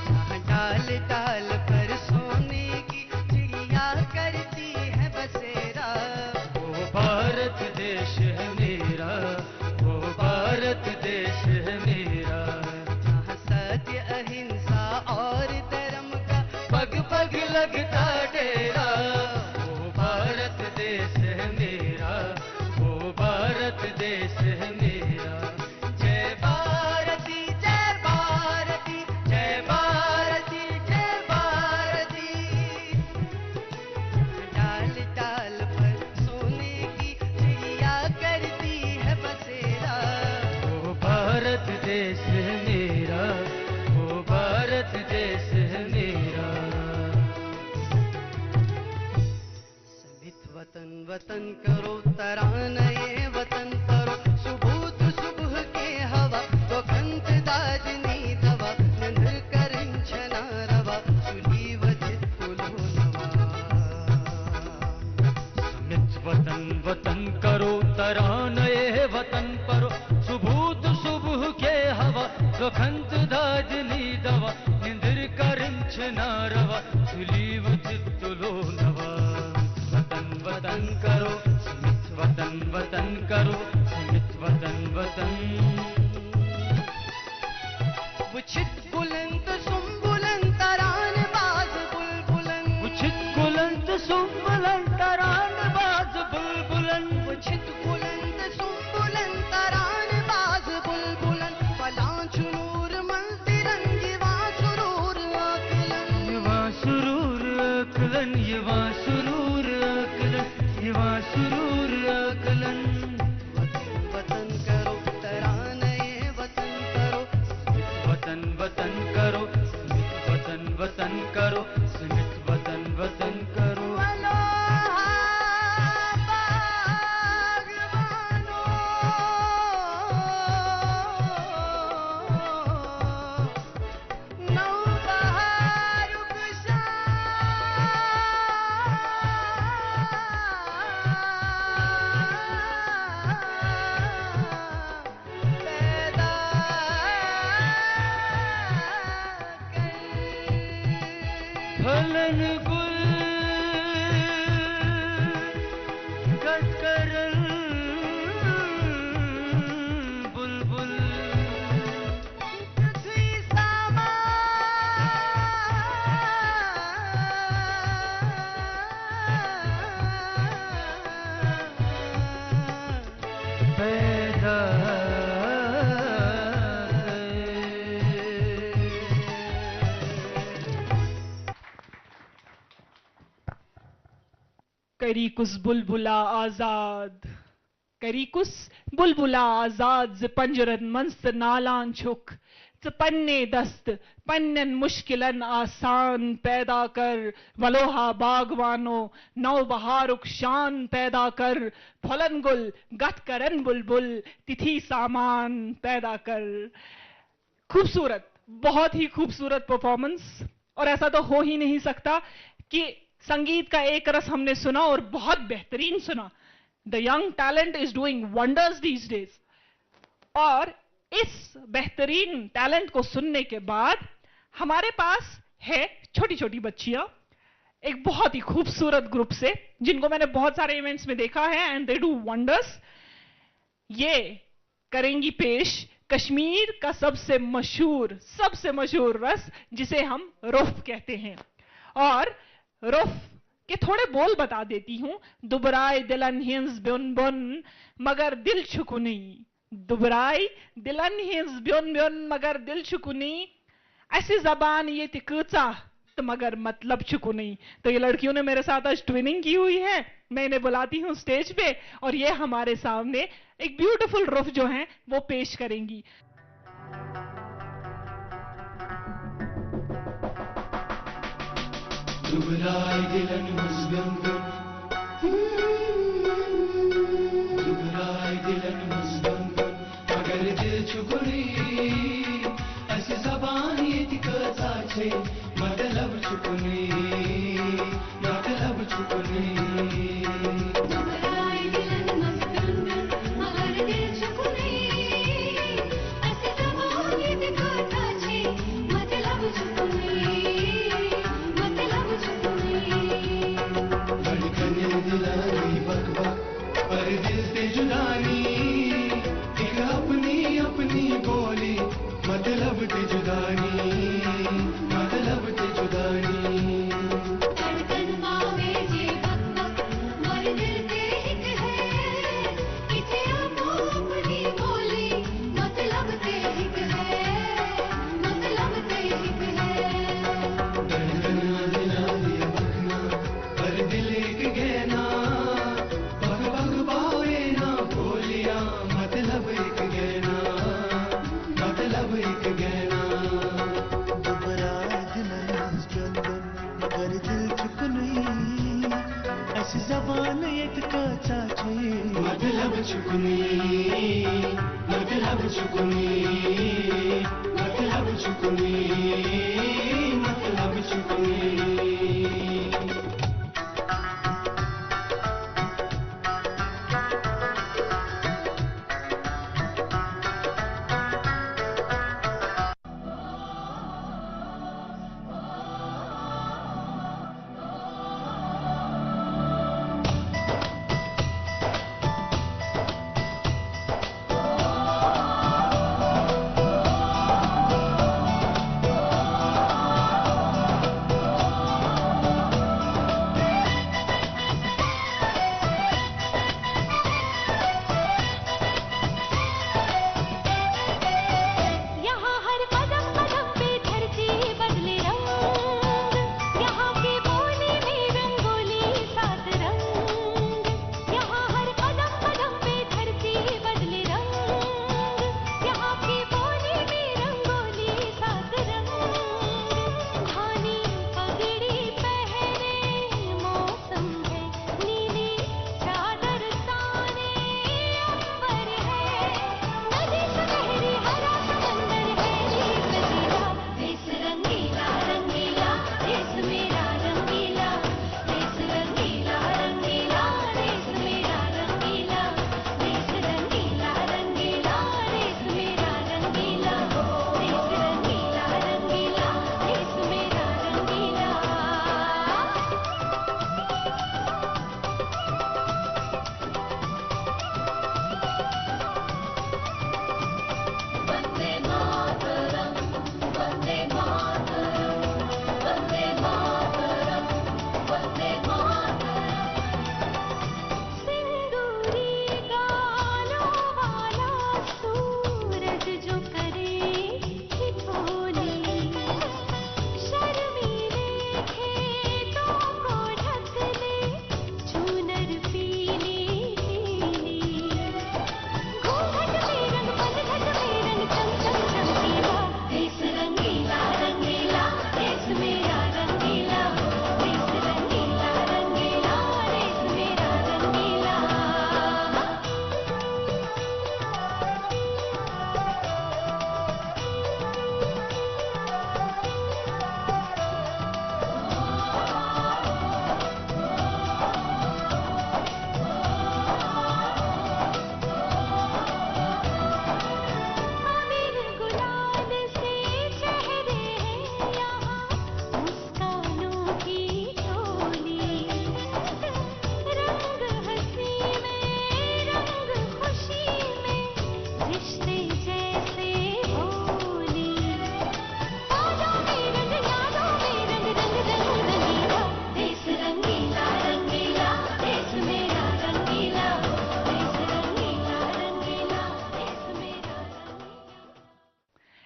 जहाँ डाल डाल पर सोने की चिड़िया करती है बसेरा, वो भारत देश है मेरा, वो भारत देश है मेरा। जहाँ सत्य अहिंसा और धर्म का पग पग लगता डेरा, वो भारत देश है मेरा, वो भारत देश है मेरा। जय भारती जय भारती जय भारती जय भारती। डाल डाल पर सोने की चिड़िया करती है बसेरा, वो भारत देश है मेरा, वो भारत देश है मेरा। समित वतन वतन करो तरानए वतन करो, सुबूत सुबह के हवा तो खंत दाजनी दवा, नंद करिंचना रवा सुली वजित कुलो नवा। समित वतन वतन करो तरानए वतन परो, सुबूत सुबह के हवा सुखंत दाजनी दवा, निंदिर करिंच नारवा सुलीव चित्तुलो नवा। वतन वतन करो समित वतन वतन करो, समित वतन वतन। उचित बुलंद सुम बुलंद तरान बाज बुलबुलन, उचित बुलंद सुम बुलंद तरान बाज बुलबुलन, उचित बुलंद सुम बुलंद तरान बाज बुलबुलन। फलां चुनूर मंदिरन युवा सुरूर आकलन, युवा सुरूर आकलन, युवा सुरूर आकलन, युवा सुरूर आकलन। वतन करो तरानए वतन करो, वतन वतन करो समित वतन वतन करो, समित वतन वतन करो। फलन गुल कटकरल बुलबुल, पृथ्वी सामा पैदा करीकुस बुलबुला आजाद, करीकुस बुलबुला आजाद ज पंजरन मंस्त नालान छुक, ज पन्ने दस्त पन्नन मुश्किलन आसान पैदा कर। वलोहा बागवानो नौ बहारुक शान पैदा कर, फलन गुल गत करन बुलबुल तिथि सामान पैदा कर। खूबसूरत, बहुत ही खूबसूरत परफॉर्मेंस, और ऐसा तो हो ही नहीं सकता कि संगीत का एक रस हमने सुना और बहुत बेहतरीन सुना। The young talent is doing wonders these days. और इस बेहतरीन टैलेंट को सुनने के बाद हमारे पास है छोटी छोटी बच्चियां, एक बहुत ही खूबसूरत ग्रुप से, जिनको मैंने बहुत सारे इवेंट्स में देखा है, एंड दे डू वंडर्स। ये करेंगी पेश कश्मीर का सबसे मशहूर रस, जिसे हम रुफ कहते हैं। और रुफ के थोड़े बोल बता देती हूं। दुबराए दिलन हिंस ब्युन बुन मगर दिल छुकुनी, दुबराए दिलन हिंस ब्युन बुन मगर दिल छुकुनी। ऐसी जबान ये तिकचा तो मगर मतलब छुकुनी। तो ये लड़कियों ने मेरे साथ आज ट्विनिंग की हुई है, मैं इन्हें बुलाती हूं स्टेज पे, और ये हमारे सामने एक ब्यूटीफुल रुफ जो है वो पेश करेंगी। दुबराए दिलन मुस्बिन दुबराए दिलन मुस्बिन चुकुनी ऐसी जबान ये कचाचे मतलब चुकुनी मतलब चुकुनी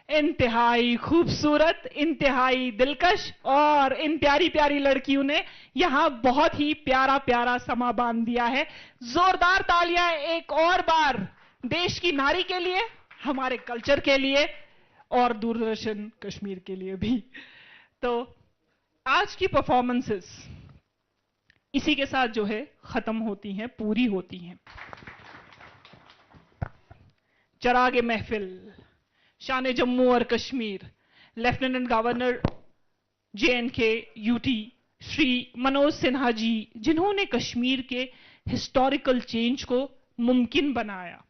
इंतहाई खूबसूरत, इंतहाई दिलकश और इन प्यारी प्यारी लड़कियों ने यहाँ बहुत ही प्यारा प्यारा समा बांध दिया है। जोरदार तालियां एक और बार देश की नारी के लिए, हमारे कल्चर के लिए और दूरदर्शन कश्मीर के लिए भी। तो आज की परफॉर्मेंसेस इसी के साथ जो है खत्म होती हैं, पूरी होती हैं। चरागे महफिल शान जम्मू और Kashmir lieutenant governor JNK UT Shri Manoj Sinha ji, जिन्होंने कश्मीर के हिस्टोरिकल चेंज को मुमकिन बनाया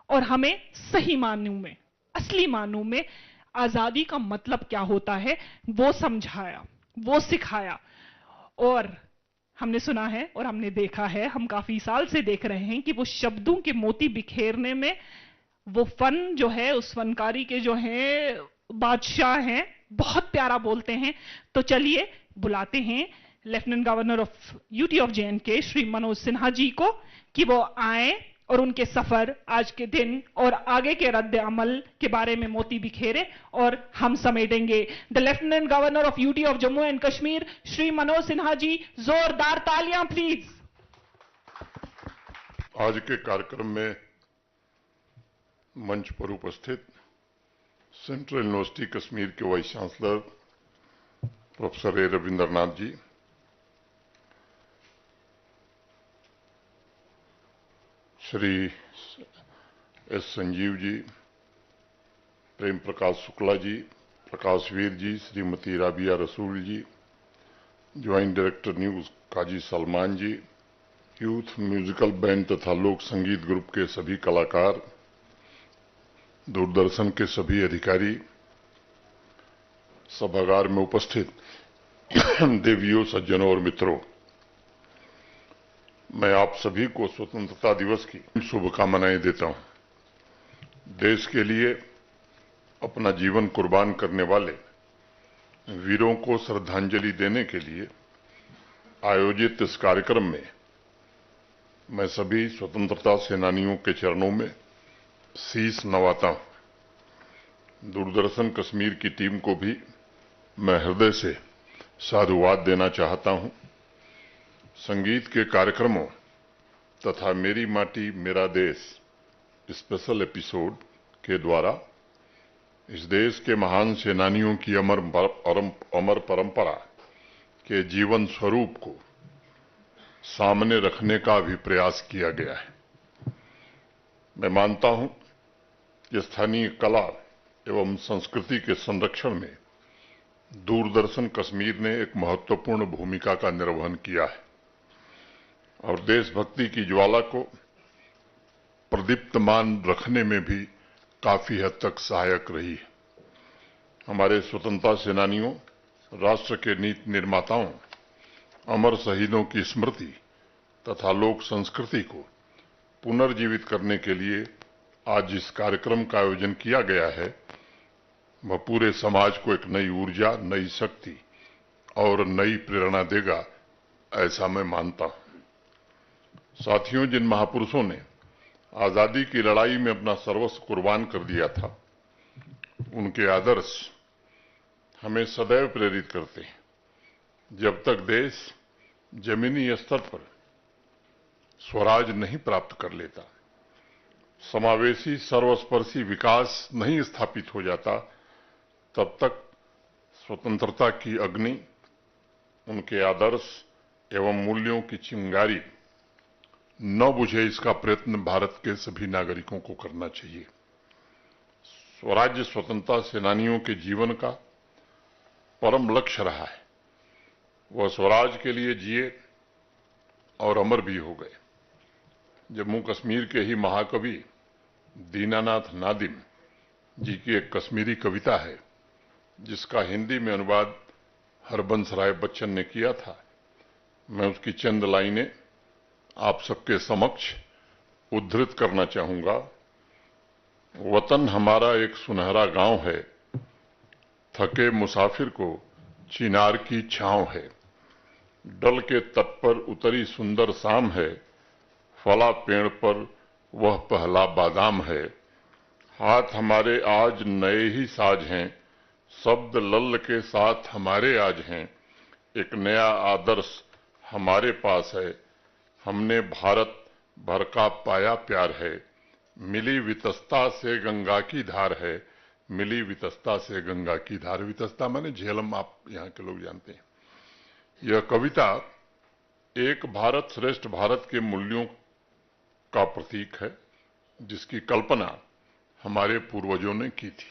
और हमें सही मानों में, असली मानों में आजादी का मतलब क्या होता है वो समझाया, वो सिखाया। और हमने सुना है और हमने देखा है, हम काफी साल से देख रहे हैं कि वो शब्दों के मोती बिखेरने में वो फन जो है, उस फनकारी के जो है बादशाह हैं, बहुत प्यारा बोलते हैं। तो चलिए बुलाते हैं lieutenant governor of UT of JNK Shri Manoj Sinha ji को कि वो आए और उनके सफर, आज के दिन और आगे के रद्द अमल के बारे में मोती बिखेरे और हम समेटेंगे। The lieutenant governor of UT of Jammu and Kashmir Shri Manoj Sinha ji, जोरदार तालियां प्लीज। आज के कार्यक्रम में मंच पर उपस्थित सेंट्रल यूनिवर्सिटी कश्मीर के vice chancellor professor A. Ravindranath ji, Shri S. Sanjeev ji, Prem Prakash Shukla ji, Prakash Veer ji, Shrimati Rabia Rasool ji, joint director news Kazi Salman ji, youth musical band तथा लोक संगीत ग्रुप के सभी कलाकार, दूरदर्शन के सभी अधिकारी, सभागार में उपस्थित देवियों, सज्जनों और मित्रों, मैं आप सभी को स्वतंत्रता दिवस की शुभकामनाएं देता हूं। देश के लिए अपना जीवन कुर्बान करने वाले वीरों को श्रद्धांजलि देने के लिए आयोजित इस कार्यक्रम में मैं सभी स्वतंत्रता सेनानियों के चरणों में शीश नवाता हूं। दूरदर्शन कश्मीर की टीम को भी मैं हृदय से साधुवाद देना चाहता हूं। संगीत के कार्यक्रमों तथा मेरी माटी मेरा देश स्पेशल एपिसोड के द्वारा इस देश के महान सेनानियों की अमर परंपरा के जीवन स्वरूप को सामने रखने का भी प्रयास किया गया है। मैं मानता हूं कि स्थानीय कला एवं संस्कृति के संरक्षण में दूरदर्शन कश्मीर ने एक महत्वपूर्ण भूमिका का निर्वहन किया है और देशभक्ति की ज्वाला को प्रदीप्तमान रखने में भी काफी हद तक सहायक रही है। हमारे स्वतंत्रता सेनानियों, राष्ट्र के नीति निर्माताओं, अमर शहीदों की स्मृति तथा लोक संस्कृति को पुनर्जीवित करने के लिए आज इस कार्यक्रम का आयोजन किया गया है, वह पूरे समाज को एक नई ऊर्जा, नई शक्ति और नई प्रेरणा देगा, ऐसा मैं मानता हूं। साथियों, जिन महापुरुषों ने आजादी की लड़ाई में अपना सर्वस्व कुर्बान कर दिया था, उनके आदर्श हमें सदैव प्रेरित करते हैं। जब तक देश जमीनी स्तर पर स्वराज नहीं प्राप्त कर लेता, समावेशी सर्वस्पर्शी विकास नहीं स्थापित हो जाता, तब तक स्वतंत्रता की अग्नि, उनके आदर्श एवं मूल्यों की चिंगारी न बुझे, इसका प्रयत्न भारत के सभी नागरिकों को करना चाहिए। स्वराज्य स्वतंत्रता सेनानियों के जीवन का परम लक्ष्य रहा है। वह स्वराज के लिए जिए और अमर भी हो गए। जम्मू कश्मीर के ही महाकवि दीनानाथ नादिम जी की एक कश्मीरी कविता है, जिसका हिंदी में अनुवाद हरबंस राय बच्चन ने किया था। मैं उसकी चंद लाइनें आप सबके समक्ष उद्धृत करना चाहूंगा। वतन हमारा एक सुनहरा गांव है, थके मुसाफिर को चिनार की छांव है। डल के तट पर उतरी सुंदर शाम है, फला पेड़ पर वह पहला बादाम है। हाथ हमारे आज नए ही साज हैं, शब्द लल के साथ हमारे आज हैं। एक नया आदर्श हमारे पास है, हमने भारत भर का पाया प्यार है। मिली वितस्ता से गंगा की धार है, मिली वितस्ता से गंगा की धार। वितस्ता माने झेलम, आप यहाँ के लोग जानते हैं। यह कविता एक भारत श्रेष्ठ भारत के मूल्यों का प्रतीक है, जिसकी कल्पना हमारे पूर्वजों ने की थी।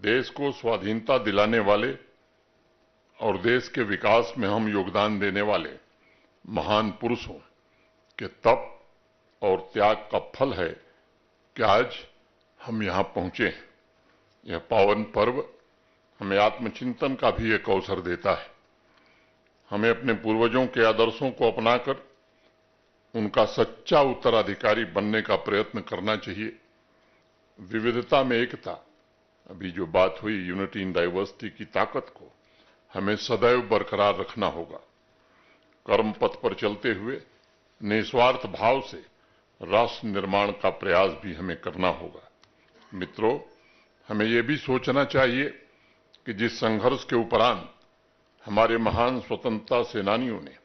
देश को स्वाधीनता दिलाने वाले और देश के विकास में हम योगदान देने वाले महान पुरुषों के तप और त्याग का फल है कि आज हम यहां पहुंचे हैं। यह पावन पर्व हमें आत्मचिंतन का भी एक अवसर देता है। हमें अपने पूर्वजों के आदर्शों को अपनाकर उनका सच्चा उत्तराधिकारी बनने का प्रयत्न करना चाहिए। विविधता में एकता, अभी जो बात हुई यूनिटी इन डाइवर्सिटी की ताकत को हमें सदैव बरकरार रखना होगा। कर्म पथ पर चलते हुए निस्वार्थ भाव से राष्ट्र निर्माण का प्रयास भी हमें करना होगा। मित्रों, हमें यह भी सोचना चाहिए कि जिस संघर्ष के उपरांत हमारे महान स्वतंत्रता सेनानियों ने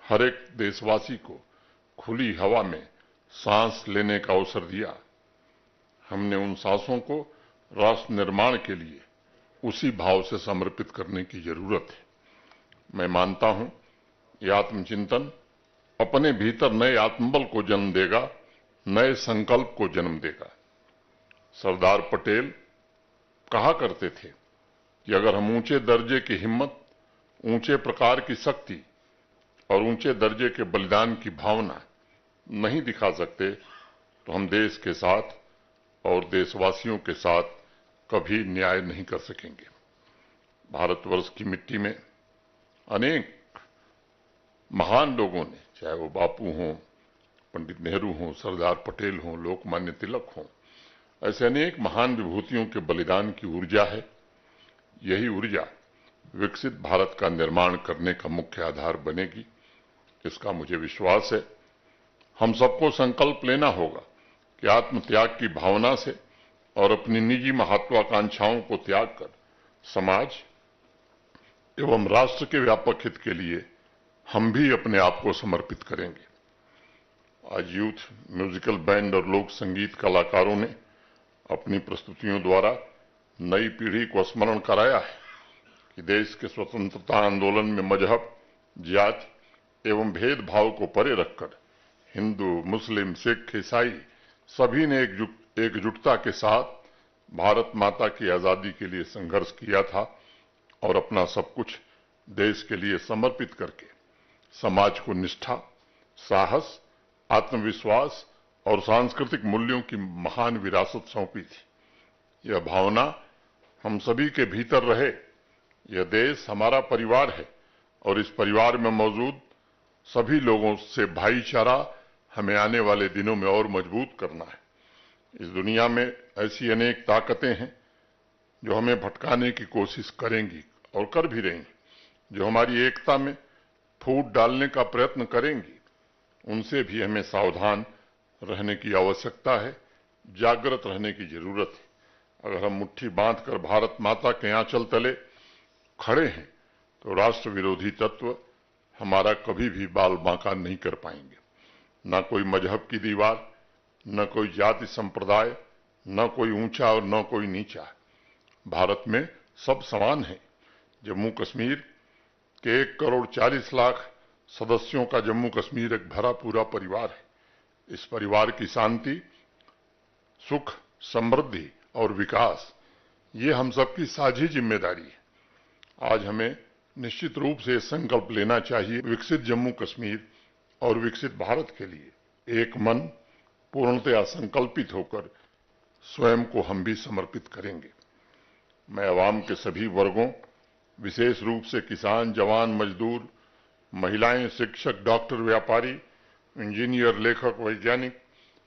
हर एक देशवासी को खुली हवा में सांस लेने का अवसर दिया, हमने उन सांसों को राष्ट्र निर्माण के लिए उसी भाव से समर्पित करने की जरूरत है। मैं मानता हूं यह आत्मचिंतन अपने भीतर नए आत्मबल को जन्म देगा, नए संकल्प को जन्म देगा। सरदार पटेल कहा करते थे कि अगर हम ऊंचे दर्जे की हिम्मत, ऊंचे प्रकार की शक्ति और ऊंचे दर्जे के बलिदान की भावना नहीं दिखा सकते तो हम देश के साथ और देशवासियों के साथ कभी न्याय नहीं कर सकेंगे। भारतवर्ष की मिट्टी में अनेक महान लोगों ने, चाहे वो बापू हों, पंडित नेहरू हों, सरदार पटेल हों, लोकमान्य तिलक हों, ऐसे अनेक महान विभूतियों के बलिदान की ऊर्जा है। यही ऊर्जा विकसित भारत का निर्माण करने का मुख्य आधार बनेगी, इसका मुझे विश्वास है। हम सबको संकल्प लेना होगा कि आत्मत्याग की भावना से और अपनी निजी महत्वाकांक्षाओं को त्याग कर समाज एवं राष्ट्र के व्यापक हित के लिए हम भी अपने आप को समर्पित करेंगे। आज यूथ म्यूजिकल बैंड और लोक संगीत कलाकारों ने अपनी प्रस्तुतियों द्वारा नई पीढ़ी को स्मरण कराया है कि देश के स्वतंत्रता आंदोलन में मजहब, जाति एवं भेदभाव को परे रखकर हिंदू, मुस्लिम, सिख, ईसाई सभी ने एकजुटता के साथ भारत माता की आजादी के लिए संघर्ष किया था और अपना सब कुछ देश के लिए समर्पित करके समाज को निष्ठा, साहस, आत्मविश्वास और सांस्कृतिक मूल्यों की महान विरासत सौंपी थी। यह भावना हम सभी के भीतर रहे। यह देश हमारा परिवार है और इस परिवार में मौजूद सभी लोगों से भाईचारा हमें आने वाले दिनों में और मजबूत करना है। इस दुनिया में ऐसी अनेक ताकतें हैं जो हमें भटकाने की कोशिश करेंगी और कर भी रही, जो हमारी एकता में फूट डालने का प्रयत्न करेंगी। उनसे भी हमें सावधान रहने की आवश्यकता है, जागृत रहने की जरूरत है। अगर हम मुट्ठी बांधकर भारत माता के आंचल तले खड़े हैं तो राष्ट्र विरोधी तत्व हमारा कभी भी बाल बांका नहीं कर पाएंगे। न कोई मजहब की दीवार, न कोई जाति संप्रदाय, न कोई ऊंचा और न कोई नीचा। भारत में सब समान है। जम्मू कश्मीर के 1,40,00,000 सदस्यों का जम्मू कश्मीर एक भरा पूरा परिवार है। इस परिवार की शांति, सुख, समृद्धि और विकास ये हम सबकी साझी जिम्मेदारी है। आज हमें निश्चित रूप से संकल्प लेना चाहिए, विकसित जम्मू कश्मीर और विकसित भारत के लिए एक मन पूर्णतया संकल्पित होकर स्वयं को हम भी समर्पित करेंगे। मैं आवाम के सभी वर्गों, विशेष रूप से किसान, जवान, मजदूर, महिलाएं, शिक्षक, डॉक्टर, व्यापारी, इंजीनियर, लेखक, वैज्ञानिक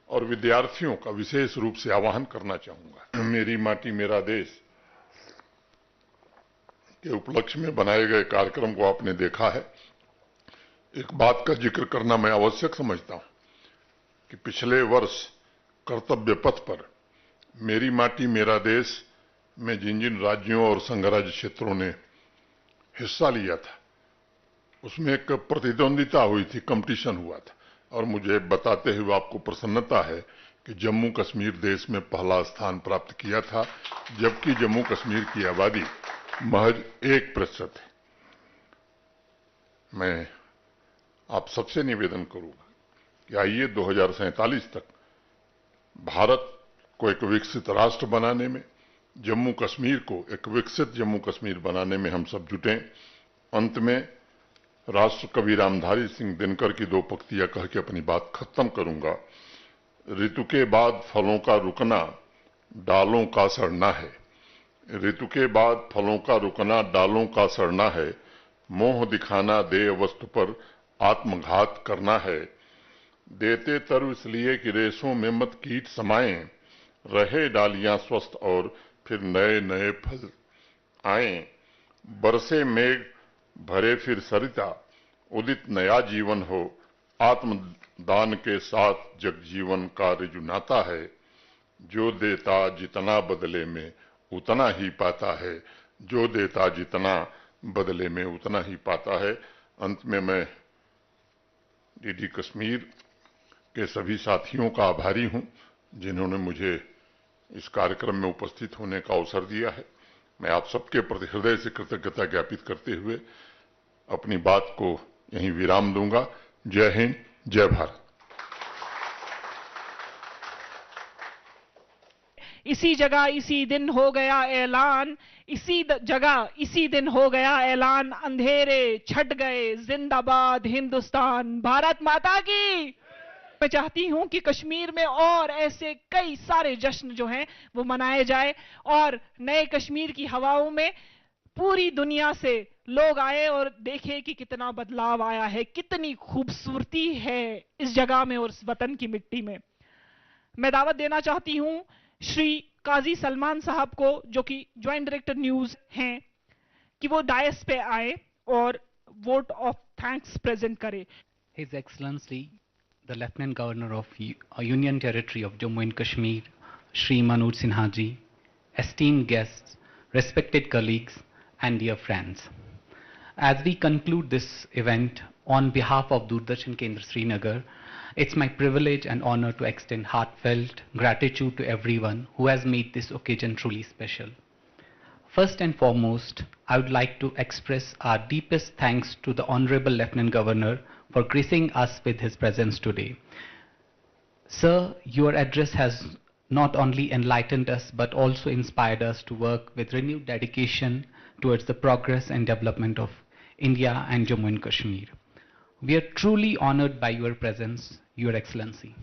और विद्यार्थियों का विशेष रूप से आह्वान करना चाहूंगा। मेरी माटी मेरा देश के उपलक्ष्य में बनाए गए कार्यक्रम को आपने देखा है। एक बात का जिक्र करना मैं आवश्यक समझता हूं कि पिछले वर्ष कर्तव्य पथ पर मेरी माटी मेरा देश में जिन जिन राज्यों और संघराज्य क्षेत्रों ने हिस्सा लिया था उसमें एक प्रतिद्वंदिता हुई थी, कंपटीशन हुआ था, और मुझे बताते हुए आपको प्रसन्नता है कि जम्मू कश्मीर देश में पहला स्थान प्राप्त किया था, जबकि जम्मू कश्मीर की आबादी महज 1% है। मैं आप सबसे निवेदन करूंगा कि आइए 2047 तक भारत को एक विकसित राष्ट्र बनाने में, जम्मू कश्मीर को एक विकसित जम्मू कश्मीर बनाने में हम सब जुटें। अंत में राष्ट्र कवि रामधारी सिंह दिनकर की दो पंक्तियां कह के अपनी बात खत्म करूंगा। ऋतु के बाद फलों का रुकना, डालों का सड़ना है। ऋतु के बाद फलों का रुकना, डालों का सड़ना है। मोह दिखाना देय वस्तु पर आत्मघात करना है। देते तरु इसलिए कि रेशों में मत कीट समाएं, रहे डालियां स्वस्थ और फिर नए नए फल आएं। बरसे मेघ भरे फिर सरिता, उदित नया जीवन हो। आत्मदान के साथ जग जीवन का ऋजु नाता है। जो देता जितना बदले में उतना ही पाता है। जो देता जितना बदले में उतना ही पाता है। अंत में मैं डीडी कश्मीर के सभी साथियों का आभारी हूं जिन्होंने मुझे इस कार्यक्रम में उपस्थित होने का अवसर दिया है। मैं आप सबके प्रति हृदय से कृतज्ञता ज्ञापित करते हुए अपनी बात को यहीं विराम दूंगा। जय हिंद, जय भारत। इसी जगह इसी दिन हो गया ऐलान, इसी जगह इसी दिन हो गया ऐलान। अंधेरे छट गए, जिंदाबाद हिंदुस्तान, भारत माता की। मैं चाहती हूं कि कश्मीर में और ऐसे कई सारे जश्न जो हैं वो मनाए जाए और नए कश्मीर की हवाओं में पूरी दुनिया से लोग आए और देखें कि कितना बदलाव आया है, कितनी खूबसूरती है इस जगह में और इस वतन की मिट्टी में। मैं दावत देना चाहती हूं श्री काजी सलमान साहब को, जो कि ज्वाइंट डायरेक्टर न्यूज हैं, कि वो डायस पे आए और वोट ऑफ थैंक्स प्रेजेंट करे। His Excellency, the Lieutenant Governor of Union Territory of Jammu and Kashmir, Shri Manoj Sinha ji, esteemed guests, respected colleagues, and dear friends. As we conclude this event, on behalf of Doordarshan Kendra Srinagar, it's my privilege and honor to extend heartfelt gratitude to everyone who has made this occasion truly special. First and foremost, I would like to express our deepest thanks to the Honorable Lieutenant Governor for gracing us with his presence today. Sir, your address has not only enlightened us but also inspired us to work with renewed dedication towards the progress and development of India and Jammu and Kashmir. We are truly honored by your presence, Your Excellency.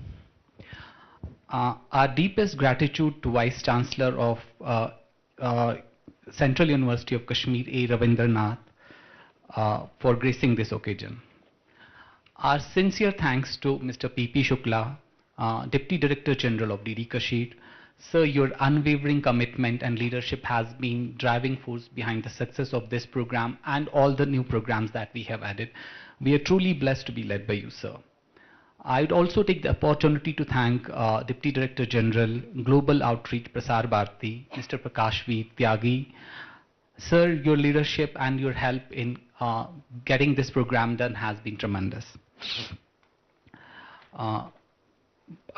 Our deepest gratitude to Vice Chancellor of Central University of Kashmir, A. Ravindranath, for gracing this occasion. Our sincere thanks to Mr. P.P. Shukla, Deputy Director General of DD Kashmir. Sir, your unwavering commitment and leadership has been driving force behind the success of this program and all the new programs that we have added. We are truly blessed to be led by you, sir. I would also take the opportunity to thank Deputy Director General, Global Outreach Prasar Bharati, Mr. Prakash V. Tyagi. Sir, your leadership and your help in getting this program done has been tremendous.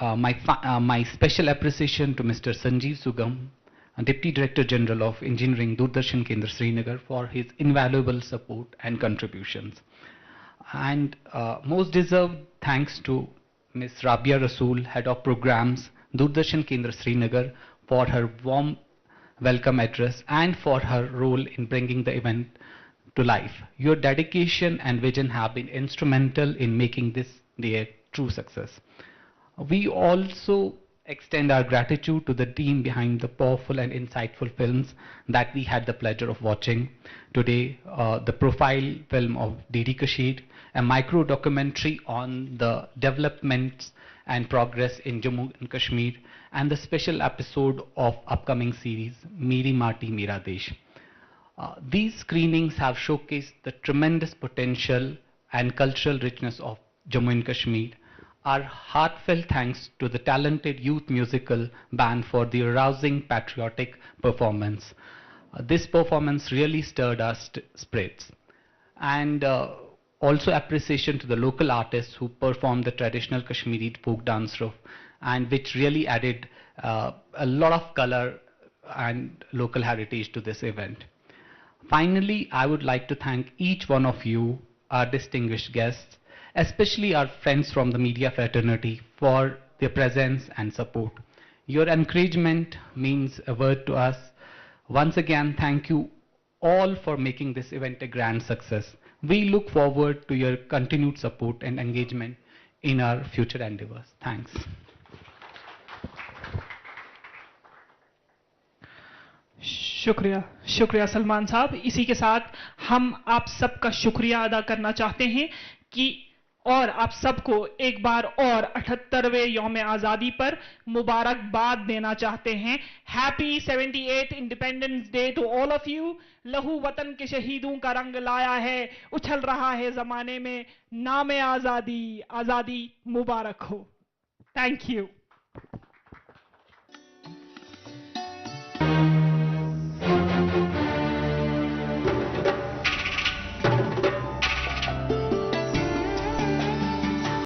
My special appreciation to Mr. Sanjeev Sugam, Deputy Director General of Engineering, Doordarshan Kendra Srinagar, for his invaluable support and contributions. And most deserved thanks to Ms. Rabia Rasool, Head of Programs, Doordarshan Kendra Srinagar, for her warm welcome address and for her role in bringing the event to life. Your dedication and vision have been instrumental in making this day a true success. We also extend our gratitude to the team behind the powerful and insightful films that we had the pleasure of watching today. The profile film of DD Kashmir, a micro documentary on the developments and progress in Jammu and Kashmir, and the special episode of upcoming series Meri Mati Mera Desh. These screenings have showcased the tremendous potential and cultural richness of Jammu and Kashmir. Our heartfelt thanks to the talented youth musical band for the arousing patriotic performance. This performance really stirred our spirits. And also appreciation to the local artists who performed the traditional Kashmiri folk dance roof, and which really added a lot of color and local heritage to this event. Finally, I would like to thank each one of you, our distinguished guests, especially our friends from the media fraternity, for their presence and support. Your encouragement means a word to us. Once again, thank you all for making this event a grand success. We look forward to your continued support and engagement in our future endeavors. Thanks. शुक्रिया, शुक्रिया सलमान साहब। इसी के साथ हम आप सबका शुक्रिया अदा करना चाहते हैं कि और आप सबको एक बार और 78वें यौम आज़ादी पर मुबारकबाद देना चाहते हैं। Happy 78 independence day to all of you. लहू वतन के शहीदों का रंग लाया है, उछल रहा है जमाने में नाम आज़ादी, आज़ादी मुबारक हो। Thank you.